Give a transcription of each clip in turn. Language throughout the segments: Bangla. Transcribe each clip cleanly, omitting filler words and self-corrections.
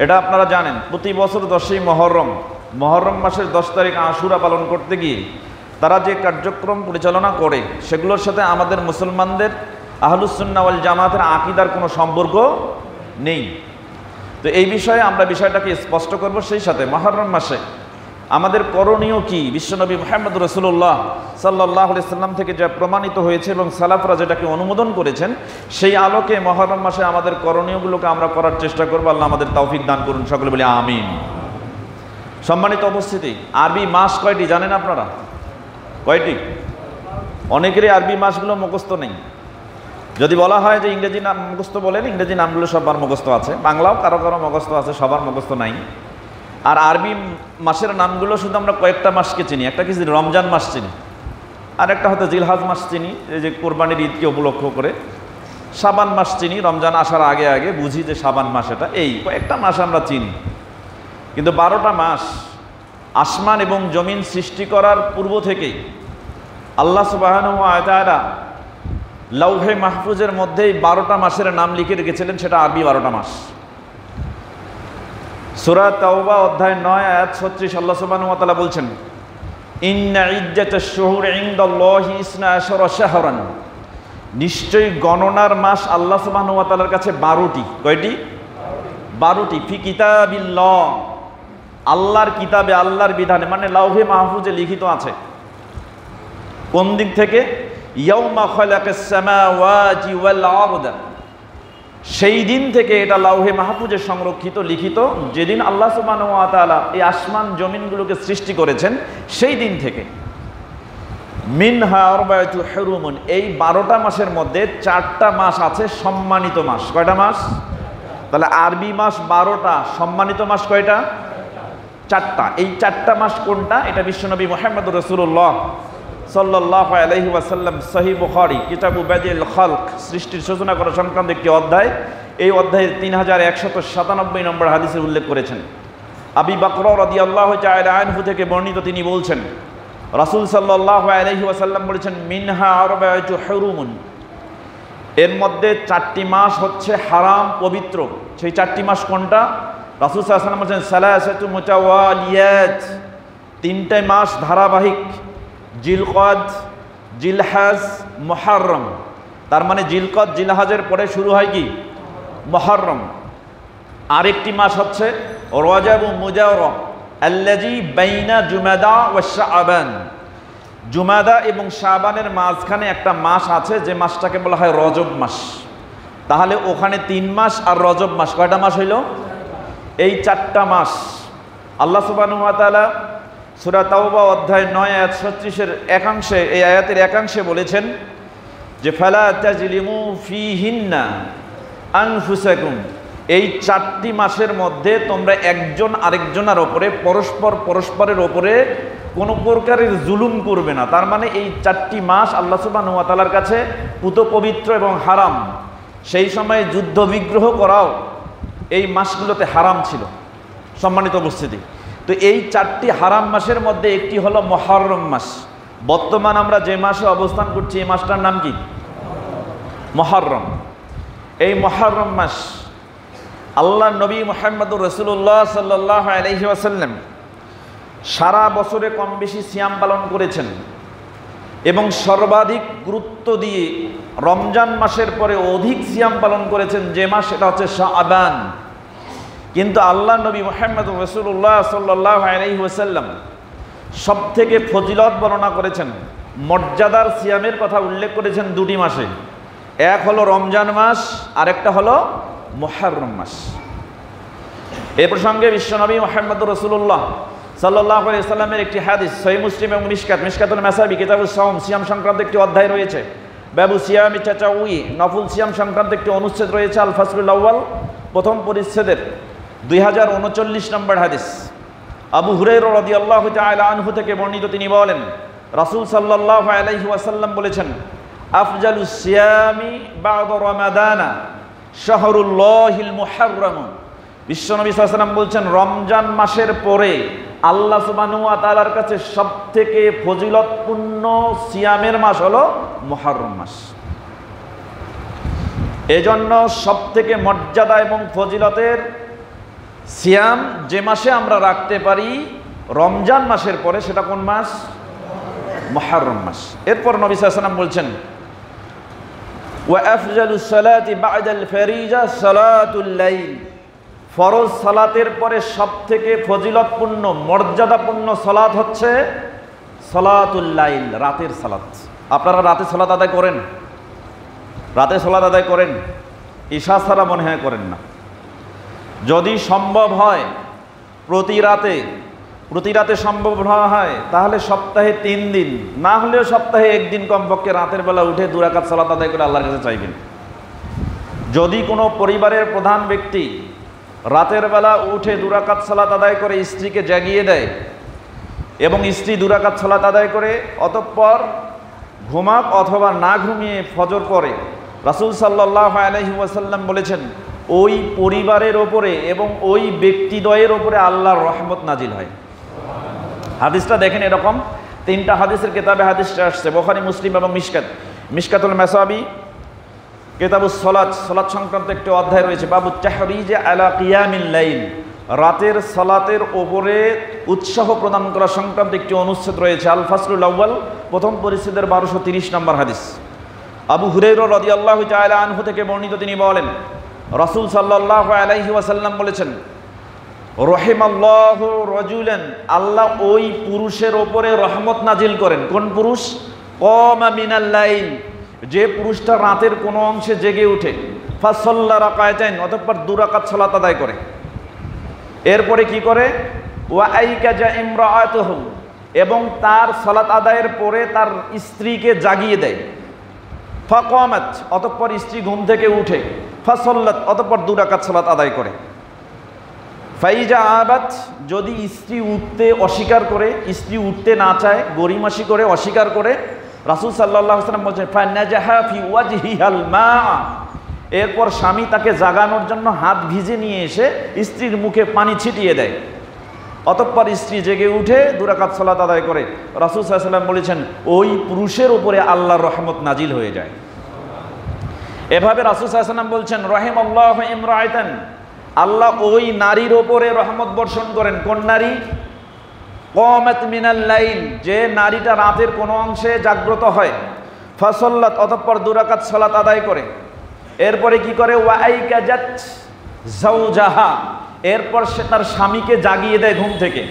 এটা আপনারা জানেন, প্রতি বছর 10ই মহরম মাসের 10 তারিখ আশুরা পালন করতে গিয়ে তারা যে কার্যক্রম পরিচালনা করে সেগুলোর সাথে আমাদের মুসলমানদের আহলুস সুন্নাহ ওয়াল জামাতের আকীদার কোনো সম্পর্ক নেই। তো এই বিষয়ে আমরা বিষয়টাকে স্পষ্ট করব। সেই সাথে মুহররম মাসে আমাদের করণীয় কি, বিশ্বনবী মুহাম্মদ রাসূলুল্লাহ সাল্লাল্লাহু আলাইহি সাল্লাম থেকে যা প্রমাণিত হয়েছে এবং সালাফরা যেটাকে অনুমোদন করেছেন, সেই আলোকে মুহররম মাসে আমাদের করণীয়গুলোকে আমরা করার চেষ্টা করব। আল্লাহ আমাদের তৌফিক দান করুন, সকলে বলি আমিন। সম্মানিত উপস্থিতি, আরবি মাস কয়টি জানেন আপনারা? কয়টি? অনেকেরই আরবি মাসগুলো মুখস্থ নেই। যদি বলা হয় যে ইংরেজি নাম মুখস্থ বলেন, ইংরেজি নামগুলো সবার মুখস্থ আছে, বাংলাও কারো কারো মুখস্থ আছে, সবার মুখস্থ নাই। আর আরবি মাসের নামগুলো শুধু আমরা কয়েকটা মাসকে চিনি। একটা কি রমজান মাস চিনি, আর একটা হয়তো জিলহজ মাস চিনি, এই যে কোরবানির ঈদকে উপলক্ষ করে। শাবান মাস চিনি, রমজান আসার আগে আগে বুঝি যে শাবান মাস, এটা এই কয়েকটা মাস আমরা চিনি। কিন্তু 12টা মাস আসমান এবং জমিন সৃষ্টি করার পূর্ব থেকেই আল্লাহ সুবহানাহু ওয়া তাআলা লাউহে মাহফুজের মধ্যেই 12টা মাসের নাম লিখে রেখেছিলেন, সেটা আরবি 12টা মাস। সূরা তাওবা অধ্যায় 9 আয়াত 36 আল্লাহ সুবহানাহু ওয়া তাআলা বলছেন, ইন্না ইদ্দাতাশ শুহুরি ইনদাল্লাহি 12 শাহরান, নিশ্চয়ই গণনার মাস আল্লাহ সুবহানাহু ওয়া তাআলার কাছে 12টি। কয়টি? 12টি। ফি কিতাবিল্লাহ, আল্লাহর কিতাবে, আল্লাহর বিধানে, মানে লাউহে মাহফুজে লিখিত আছে। কোন দিক থেকে? ইয়াউমা খালাকাস সামাওয়াতি ওয়াল আরদ, সেই দিন থেকে এটা লাউহে মাহফুজে সংরক্ষিত, লিখিত, যেদিন আল্লাহ সুবহানাহু ওয়া তাআলা এই আসমান জমিনগুলোকে সৃষ্টি করেছেন, সেই দিন থেকে। মিনহা আরবায়াতু হুরুমুন, এই 12টা মাসের মধ্যে 4টা মাস আছে সম্মানিত মাস। কয়টা মাস? তাহলে আরবি মাস 12টা, সম্মানিত মাস কয়টা? 4টা। এই 4টা মাস কোনটা? এটা বিশ্বনবী মুহাম্মদ রাসূলুল্লাহ সাল্লাল্লাহু আলাইহি ওয়াসাল্লাম সহিহ বুখারী কিতাবু বাদিল খালক, সৃষ্টির সূচনা করা সংক্রান্ত একটি অধ্যায়, এই অধ্যায়ের 3197 নম্বর হাদিসে উল্লেখ করেছেন। আবু বকর রাদিয়াল্লাহু তাআলা আনহু থেকে বর্ণিত, তিনি বলছেন রাসূল সাল্লাল্লাহু আলাইহি ওয়াসাল্লাম বলেছেন, মিনহা আরবায়াতু হুরুমুন, এর মধ্যে 4টি মাস হচ্ছে হারাম, পবিত্র। সেই 4টি মাস কোনটা? রাসূল সাল্লাল্লাহু আলাইহি ওয়াসাল্লাম বলেছেন, সালাসাতু মুতাওয়ালিয়াত, 3টে মাস ধারাবাহিক, জিলকদ, জিলহজ, মুহররম। তার মানে জিলকদ জিলহজের পরে শুরু হয় কি? মুহররম। আরেকটি মাস হচ্ছে রজব ও মুজাররম, আল্লাযী বাইনা জুমাদা ওয়া শাবান, জুমাদা এবং শাবানের মাঝখানে একটা মাস আছে, যে মাসটাকে বলা হয় রজব মাস। তাহলে ওখানে 3 মাস আর রজব মাস, কয়টা মাস হইল? এই 4টা মাস আল্লাহ সুবহানাহু ওয়া তাআলা সূরা তাওবা অধ্যায় 9 আয়াত 36-এর একাংশে, এই আয়াতের একাংশে বলেছেন যে ফালা তাজলিমু ফিহিন্না আনফুসাকুম, এই 4টি মাসের মধ্যে তোমরা একজন আরেকজনের ওপরে, পরস্পরের ওপরে কোনো প্রকারের জুলুম করবে না। তার মানে এই 4টি মাস আল্লাহ সুবহানাহু ওয়া তাআলার কাছে পুত পবিত্র এবং হারাম। সেই সময়ে যুদ্ধ বিগ্রহ করাও এই মাসগুলোতে হারাম ছিল। সম্মানিত উপস্থিতি, তো এই 4টি হারাম মাসের মধ্যে একটি হলো মুহররম মাস। বর্তমান আমরা যে মাসে অবস্থান করছি, এই মাসটার নাম কি? মুহররম। এই মুহররম মাস আল্লাহ নবী মুহাম্মদুর রাসূলুল্লাহ সাল্লাল্লাহু আলাইহি ওয়াসাল্লাম সারা বছরে কম বেশি সিয়াম পালন করেছেন, এবং সর্বাধিক গুরুত্ব দিয়ে রমজান মাসের পরে অধিক সিয়াম পালন করেছেন, যে মাস সেটা হচ্ছে শাবান। কিন্তু আল্লাহ নবী মুহাম্মদ রাসূলুল্লাহ সাল্লাল্লাহু আলাইহি ওয়াসাল্লাম সবথেকে ফজিলত বর্ণনা করেছেন, মর্যাদার সিয়ামের কথা উল্লেখ করেছেন 2টি মাসে। এক হলো রমজান মাস, আরেকটা হলো মুহররম মাস। এই প্রসঙ্গে বিশ্বনবী মুহাম্মদ রাসূলুল্লাহ সাল্লাল্লাহু আলাইহি ওয়াসাল্লামের একটি হাদিস, সহিহ মুসলিম এবং মিশকাতুল মাসাবি কিতাবুস সাওম, সিয়াম সংক্রান্ত একটি অধ্যায় রয়েছে। বাবু সিয়ামি তাতাউই, নফল সিয়াম সংক্রান্ত একটি অনুচ্ছেদ রয়েছে আল ফাসলুল আউয়াল, প্রথম পরিচ্ছেদের 2039 নম্বর হাদিস। আবু হুরায়রা রাদিয়াল্লাহু তাআলা আনহু থেকে বর্ণিত, তিনি বলেন রাসূল সাল্লাল্লাহু আলাইহি ওয়াসাল্লাম বলেছেন, আফজালুস সিয়ামি বা'দা রমাদানা শাহরুল্লাহিল মুহররম। বিশ্বনবী সাল্লাল্লাহু আলাইহি ওয়াসাল্লাম বলছেন, রমজান মাসের পরে আল্লাহ সুবহানাহু ওয়া তাআলার কাছে সবথেকে ফজিলতপূর্ণ সিয়ামের মাস হলো মুহররম মাস। এজন্য সবথেকে মর্যাদা এবং ফজিলতের সিয়াম যে মাসে আমরা রাখতে পারি রমজান মাসের পরে, সেটা কোন মাস? মুহররম মাস। এরপর নবী সাল্লাল্লাহু আলাইহি ওয়াসাল্লাম বলছেন, ওয়া আফজালুস সালাতি বা'দাল ফারিজা সালাতুল লাইল, ফরজ সালাতের পরে সবথেকে ফজিলতপূর্ণ মর্যাদাপূর্ণ সালাত হচ্ছে সালাতুল লাইল, রাতের সালাত। আপনারা রাতে সালাত আদায় করেন? রাতে সালাত আদায় করেন? ঈশা ছাড়া মনে হয় করেন না। যদি সম্ভব হয় প্রতি রাতে সম্ভব না হয় তাহলে সপ্তাহে 3 দিন, না হলেও সপ্তাহে 1 দিন কমপক্ষে রাতের বেলা উঠে 2 রাকাত সালাত আদায় করে আল্লাহর কাছে চাইবেন। যদি কোনো পরিবারের প্রধান ব্যক্তি রাতের বেলা উঠে 2 রাকাত সালাত আদায় করে স্ত্রীকে জাগিয়ে দেয় এবং স্ত্রী 2 রাকাত সালাত আদায় করে অতঃপর ঘুমাক অথবা না ঘুমিয়ে ফজর পড়ে, রাসূল সাল্লাল্লাহু আলাইহি ওয়াসাল্লাম বলেছেন ওই পরিবারের ওপরে এবং ওই ব্যক্তিদ্বয়ের ওপরে আল্লাহর রহমত নাজিল হয়। হাদিসটা দেখেন, এরকম 3টা হাদিসের কিতাবে হাদিসটা আসছে, বুখারী, মুসলিম এবং মিশকাতুল মাসাবি, কিতাবুস সালাত, সালাত সংক্রান্ত একটি অধ্যায় রয়েছে, বাবু তাহরিজ আলা কিয়ামিল লাইল, রাতের সালাতের ওপরে উৎসাহ প্রদান করা সংক্রান্ত একটি অনুচ্ছেদ রয়েছে। আল ফাসলুল আউয়াল, প্রথম পরিচ্ছেদের 1230 নম্বর হাদিস। আবু হুরায়রা রাদিয়াল্লাহু তাআলা আনহু থেকে বর্ণিত, তিনি বলেন রাসূল সাল্লাল্লাহু আলাইহি ওয়াসাল্লাম বলেছেন, রহিমাল্লাহু রাজুলান, আল্লাহ ওই পুরুষের ওপরে রহমত নাজিল করেন। কোন পুরুষ? কামা মিনাল লাইল, যে পুরুষটা রাতের কোনো অংশে জেগে উঠে, ফাসাল্লা রাকাতাইন, অতঃপর 2 রাকাত সালাত আদায় করে। এরপরে কি করে? ওয়া আইকাজা ইমরাআতুহু, এবং তার সালাত আদায়ের পরে তার স্ত্রীকে জাগিয়ে দেয়। ফাকামাত, অতঃপর স্ত্রী ঘুম থেকে উঠে, ফাসাল্লাত, অতঃপর 2 রাকাত সালাত আদায় করে। ফাইজা আবাত, যদি স্ত্রী উঠতে অস্বীকার করে, স্ত্রী উঠতে না চায়, গরিমাসি করে অস্বীকার করে, রাসূল সাল্লাল্লাহু আলাইহি ওয়াসাল্লাম বলেছেন ফানাজাহা ফি ওয়াজহিহাল মা, এরপর স্বামী তাকে জাগানোর জন্য হাত ভিজে নিয়ে এসে স্ত্রীর মুখে পানি ছিটিয়ে দেয়। অতঃপর স্ত্রী জেগে উঠে 2 রাকাত সালাত আদায় করে। রাসূল সাল্লাল্লাহু আলাইহি ওয়াসাল্লাম বলেছেন ওই পুরুষের উপরে আল্লাহর রহমত নাজিল হয়ে যায়। এভাবে রাসূল সাল্লাল্লাহু আলাইহি ওয়াসাল্লাম বলছেন রাহিমাল্লাহু ইমরাআতান, আল্লাহ ওই নারীর ওপরে রহমত বর্ষণ করেন। কোন নারী? কামাত মিনাল লাইল, যে নারীটা রাতের কোনো অংশে জাগ্রত হয়, ফাসাল্লাত, অতঃপর 2 রাকাত সালাত আদায় করে। এরপরে কি করে? ওয়া আইকাজাত যাওজাহা, এরপর সে তার স্বামীকে জাগিয়ে দেয় ঘুম থেকে।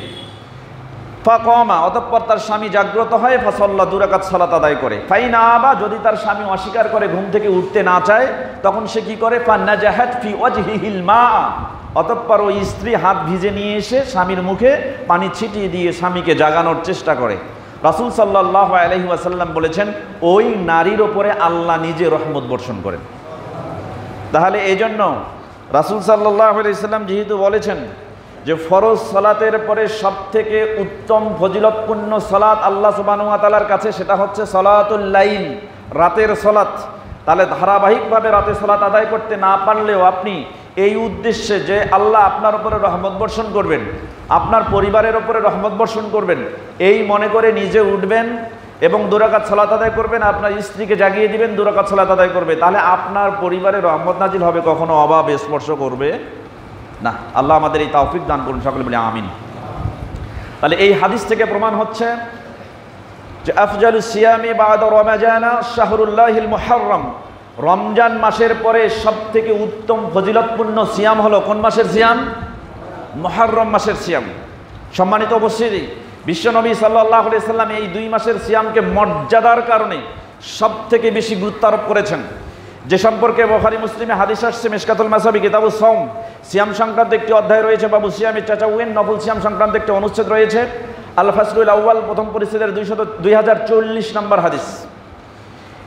ফাকামা, অতঃপর তার স্বামী জাগ্রত হয়, ফাসাল্লা, 2 রাকাত সালাত আদায় করে। ফাইন আবা, যদি তার স্বামী অস্বীকার করে, ঘুম থেকে উঠতে না চায়, তখন সে কি করে? ফানাজাহাত ফি ওয়াজহিহিল মা, অতঃপর ওই স্ত্রী হাত ভিজে নিয়ে এসে স্বামীর মুখে পানি ছিটিয়ে দিয়ে স্বামীকে জাগানোর চেষ্টা করে। রাসূল সাল্লাল্লাহু আলাইহি ওয়াসাল্লাম বলেছেন ওই নারীর ওপরে আল্লাহ নিজে রহমত বর্ষণ করেন। তাহলে এই জন্য রাসূল সাল্লাল্লাহু আলাইহি ওয়াসাল্লাম যেহেতু বলেছেন যে ফরজ সালাতের পরে সবথেকে উত্তম ফজিলতপূর্ণ সালাত আল্লাহ সুবহানাহু ওয়া তাআলার কাছে, সেটা হচ্ছে সালাতুল লাইল, রাতের সালাত। তাহলে ধারাবাহিকভাবে রাতে সালাত আদায় করতে না পারলেও আপনি এই উদ্দেশ্যে যে আল্লাহ আপনার উপরে রহমত বর্ষণ করবেন, আপনার পরিবারের উপরে রহমত বর্ষণ করবেন, এই মনে করে নিজে উঠবেন এবং 2 রাকাত সালাত আদায় করবেন, আপনার স্ত্রীকে জাগিয়ে দিবেন, 2 রাকাত সালাত আদায় করবে, তাহলে আপনার পরিবারে রহমত নাজিল হবে, কখনো অভাব স্পর্শ করবে না। আল্লাহ আমাদের এই তৌফিক দান করুন, সকলে বলি আমিন। তাহলে এই হাদিস থেকে প্রমাণ হচ্ছে যে আফজালুস সিয়ামি বা'দা রমাজানা শাহরুল্লাহিল মুহররম, রমজান মাসের পরে সবথেকে উত্তম ফজিলতপূর্ণ সিয়াম হলো কোন মাসের সিয়াম? মুহররম মাসের সিয়াম। সম্মানিত উপস্থিতি, বিশ্বনবী সাল্লাল্লাহু আলাইহি সাল্লাম এই 2 মাসের সিয়ামকে মর্যাদার কারণে সবথেকে বেশি গুরুত্ব আরোপ করেছেন, যে সম্পর্কে বুখারী মুসলিমে হাদিস আসছে। মিশকাতুল মাসাবি, কিতাবুস সাওম, সিয়াম সংক্রান্ত একটি অধ্যায় রয়েছে। বাবু সিয়ামি তাতাউইন, নফল সিয়াম সংক্রান্ত একটি অনুচ্ছেদ রয়েছে। আল ফাসলুল আউয়াল, প্রথম পরিচ্ছেদের 2040 নম্বর হাদিস।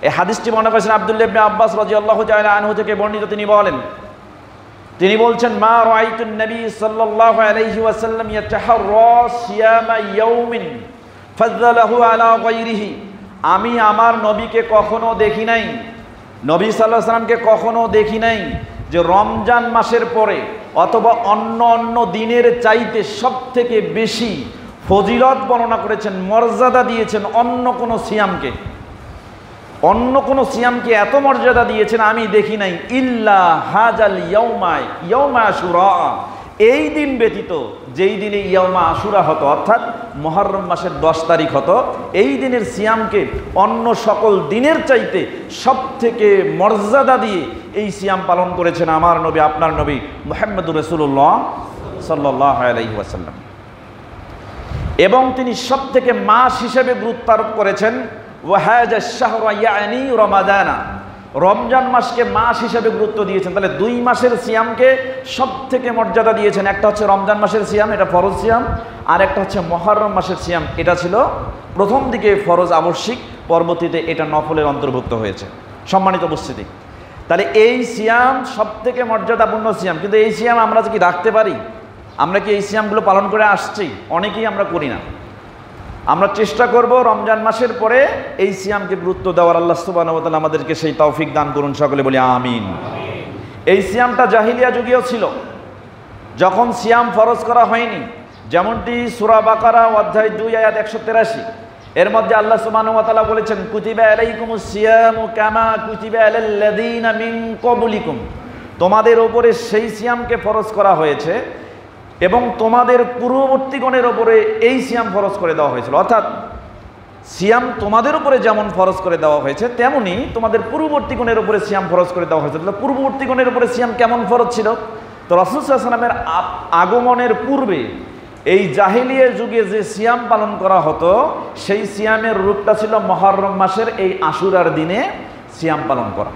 এই হাদিসটি মনে করেছেন আব্দুল্লাহ ইবনে আব্বাস রাদিয়াল্লাহু তাআলা আনহু থেকে বর্ণিত। তিনি বলছেন মা রাআইতুন নবী সাল্লাল্লাহু আলাইহি ওয়াসাল্লাম ইয়াতাহাররা সিয়ামা ইয়াউমিন ফাযলাহু আলা গায়রিহি, আমি আমার নবীকে কখনো দেখি নাই, নবী সাল্লাল্লাহু আলাইহি ওয়াসাল্লামকে কখনো দেখি নাই যে রমজান মাসের পরে অথবা অন্য দিনের চাইতে সবথেকে বেশি ফজিলত বর্ণনা করেছেন, মর্যাদা দিয়েছেন অন্য কোনো সিয়ামকে। অন্য কোনো সিয়ামকে এত মর্যাদা দিয়েছেন আমি দেখি নাই, ইল্লা হাজাল ইয়াউমা আশুরা, এই দিন ব্যতীত যেই দিনে ইয়াউমা আশুরা হতো, অর্থাৎ মুহররম মাসের 10 তারিখ হতো, এই দিনের সিয়ামকে অন্য সকল দিনের চাইতে সব থেকে মর্যাদা দিয়ে এই সিয়াম পালন করেছেন আমার নবী, আপনার নবী মুহাম্মদুর রাসূলুল্লাহ সাল্লাল্লাহু আলাইহি ওয়াসাল্লাম। এবং তিনি সব থেকে মাস হিসেবে গুরুত্ব আরোপ করেছেন ওয়াহাজা শাহরা ইয়ানি রমাদানা, রমজান মাসকে মাস হিসেবে গুরুত্ব দিয়েছেন। তাহলে 2 মাসের সিয়ামকে সব থেকে মর্যাদা দিয়েছেন। একটা হচ্ছে রমজান মাসের সিয়াম, এটা ফরজ সিয়াম, আর একটা হচ্ছে মুহররম মাসের সিয়াম, এটা ছিল প্রথম দিকে ফরজ আবশ্যিক, পরবর্তীতে এটা নফলের অন্তর্ভুক্ত হয়েছে। সম্মানিত উপস্থিতি, তাহলে এই সিয়াম সব থেকে মর্যাদাপূর্ণ সিয়াম, কিন্তু এই সিয়াম আমরা কি রাখতে পারি? আমরা কি এই সিয়ামগুলো পালন করে আসছি? অনেকেই আমরা করি না। আমরা চেষ্টা করব রমজান মাসের পরে এই সিয়ামকে গুরুত্ব দেওয়ার। আল্লাহ সুবহানাহু ওয়া তাআলা আমাদেরকে সেই তৌফিক দান করুন, সকলে বলি আমিন। এই সিয়ামটা জাহিলিয়া যুগেও ছিল, যখন সিয়াম ফরজ করা হয়নি। যেমনটি সূরা বাকারা অধ্যায় 2 আয়াত 183, এর মধ্যে আল্লাহ সুবহানাহু ওয়া তাআলা বলেছেন কুতিবা আলাইকুমুস সিয়ামু কামা কুতিবা আলাল লাযীনা মিন ক্বাবলিকুম, তোমাদের উপরে সেই সিয়ামকে ফরজ করা হয়েছে এবং তোমাদের পূর্ববর্তীগণের ওপরে এই সিয়াম ফরজ করে দেওয়া হয়েছিল। অর্থাৎ সিয়াম তোমাদের উপরে যেমন ফরজ করে দেওয়া হয়েছে, তেমনি তোমাদের পূর্ববর্তীগণের উপরে সিয়াম ফরজ করে দেওয়া হয়েছে। তাহলে পূর্ববর্তীগণের উপরে সিয়াম কেমন ফরজ ছিল? তো রাসূল সাল্লাল্লাহু আলাইহি ওয়াসাল্লামের আগমনের পূর্বে এই জাহিলিয়া যুগে যে সিয়াম পালন করা হতো, সেই সিয়ামের রূপটা ছিল মুহররম মাসের এই আশুরার দিনে সিয়াম পালন করা।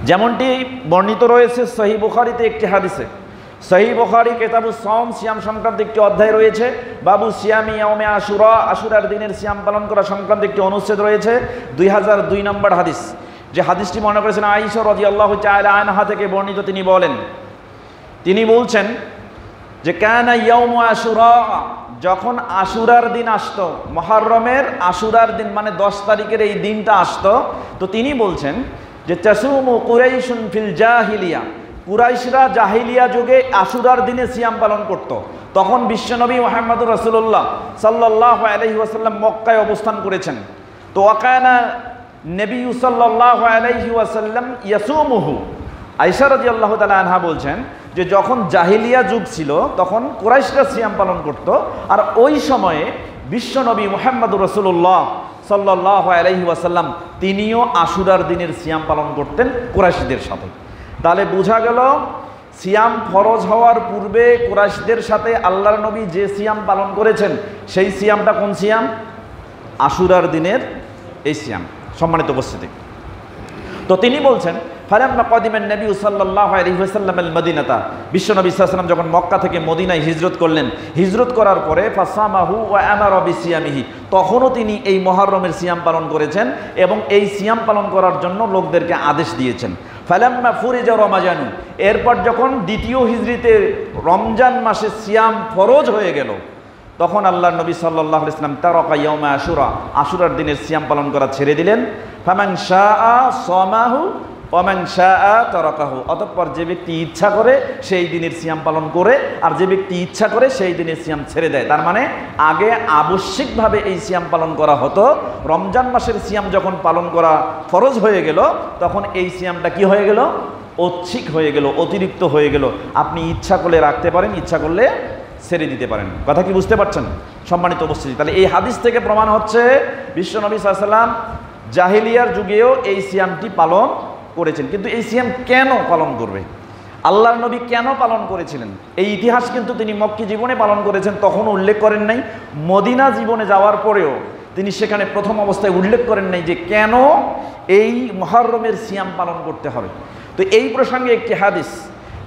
যেমনটি বর্ণিত রয়েছে সহিহ বুখারীতে একটি হাদিসে। সহিহ বুখারী কিতাবুস সাওম, সিয়াম সংক্রান্ত একটি অধ্যায় রয়েছে। বাবু সিয়ামি ইয়াউমে আশুরা, আশুরার দিনের সিয়াম পালন করা সংক্রান্ত একটি অনুচ্ছেদ রয়েছে, 2002 নম্বর হাদিস। যে হাদিসটি মনে করেছেন আয়েশা রাদিয়াল্লাহু তাআলা আনহা থেকে বর্ণিত। তিনি বলছেন যে কানা ইয়াউমু আশুরা, যখন আশুরার দিন আসতো, মুহররমের আশুরার দিন মানে 10 তারিখের এই দিনটা আসতো, তো তিনি বলছেন যে তাসুমু কুরাইশুন ফিল জাহিলিয়া, কুরাইশরা জাহিলিয়া যুগে আশুরার দিনে সিয়াম পালন করত। তখন বিশ্বনবী মুহাম্মদুর রাসূলুল্লাহ সাল্লাল্লাহু আলাইহি ওয়াসাল্লাম মক্কায় অবস্থান করেছেন। তো ওয়াকানা নবী সাল্লাল্লাহু আলাইহি ওয়াসাল্লাম ইয়াসুমুহু, আয়েশা রাদিয়াল্লাহু তাআলা আনহা বলছেন যে যখন জাহিলিয়া যুগ ছিল তখন কুরাইশরা সিয়াম পালন করত, আর ওই সময়ে বিশ্বনবী মুহাম্মদুর রাসূলুল্লাহ সাল্লাল্লাহু আলাইহি ওয়াসাল্লাম তিনিও আশুরার দিনের সিয়াম পালন করতেন কুরাইশদের সাথে। তাহলে বোঝা গেল সিয়াম ফরজ হওয়ার পূর্বে কুরাইশদের সাথে আল্লাহর নবী যে সিয়াম পালন করেছেন, সেই সিয়ামটা কোন সিয়াম? আশুরার দিনের এই সিয়াম। সম্মানিত উপস্থিতি, তো তিনি বলছেন ফালাম্মা কদিমান নবী সাল্লাল্লাহু আলাইহি ওয়াসাল্লাম আল মদিনাতা, বিশ্বনবী সাল্লাল্লাহু আলাইহি ওয়াসাল্লাম যখন মক্কা থেকে মদিনায় হিজরত করলেন, হিজরত করার পরে ফাসামাহু ওয়া আমারা বিসিয়ামিহি, তখনও তিনি এই মুহররমের সিয়াম পালন করেছেন এবং এই সিয়াম পালন করার জন্য লোকদেরকে আদেশ দিয়েছেন। ফালাম্মা ফুরিজা রমাজানু, এরপর যখন দ্বিতীয় হিজরিতে রমজান মাসে সিয়াম ফরজ হয়ে গেল, তখন আল্লাহর নবী সাল্লাল্লাহু আলাইহি ওয়াসাল্লাম তারাকা ইয়াউমা আশুরা, আশুরার দিনের সিয়াম পালন করা ছেড়ে দিলেন। ফামান শাআ সামাহু ওয়া মান শাআ তারাকাহু, অতঃপর যে ব্যক্তি ইচ্ছা করে সেই দিনের সিয়াম পালন করে, আর যে ব্যক্তি ইচ্ছা করে সেই দিনের সিয়াম ছেড়ে দেয়। তার মানে আগে আবশ্যিকভাবে এই সিয়াম পালন করা হতো, রমজান মাসের সিয়াম যখন পালন করা ফরজ হয়ে গেল, তখন এই সিয়ামটা কি হয়ে গেল? ঐচ্ছিক হয়ে গেল, অতিরিক্ত হয়ে গেল। আপনি ইচ্ছা করলে রাখতে পারেন, ইচ্ছা করলে ছেড়ে দিতে পারেন। কথা কি বুঝতে পারছেন সম্মানিত উপস্থিতি? তাহলে এই হাদিস থেকে প্রমাণ হচ্ছে বিশ্বনবী সাল্লাল্লাহু আলাইহি ওয়াসাল্লাম জাহিলিয়ার যুগেও এই সিয়ামটি পালন করেছেন। কিন্তু এই সিয়াম কেন পালন করবে? আল্লাহর নবী কেন পালন করেছিলেন? এই ইতিহাস কিন্তু তিনি মক্কি জীবনে পালন করেছেন, তখন উল্লেখ করেন নাই। মদিনা জীবনে যাওয়ার পরেও তিনি সেখানে প্রথম অবস্থায় উল্লেখ করেন নাই যে কেন এই মুহররমের সিয়াম পালন করতে হবে। তো এই প্রসঙ্গে একটি হাদিস,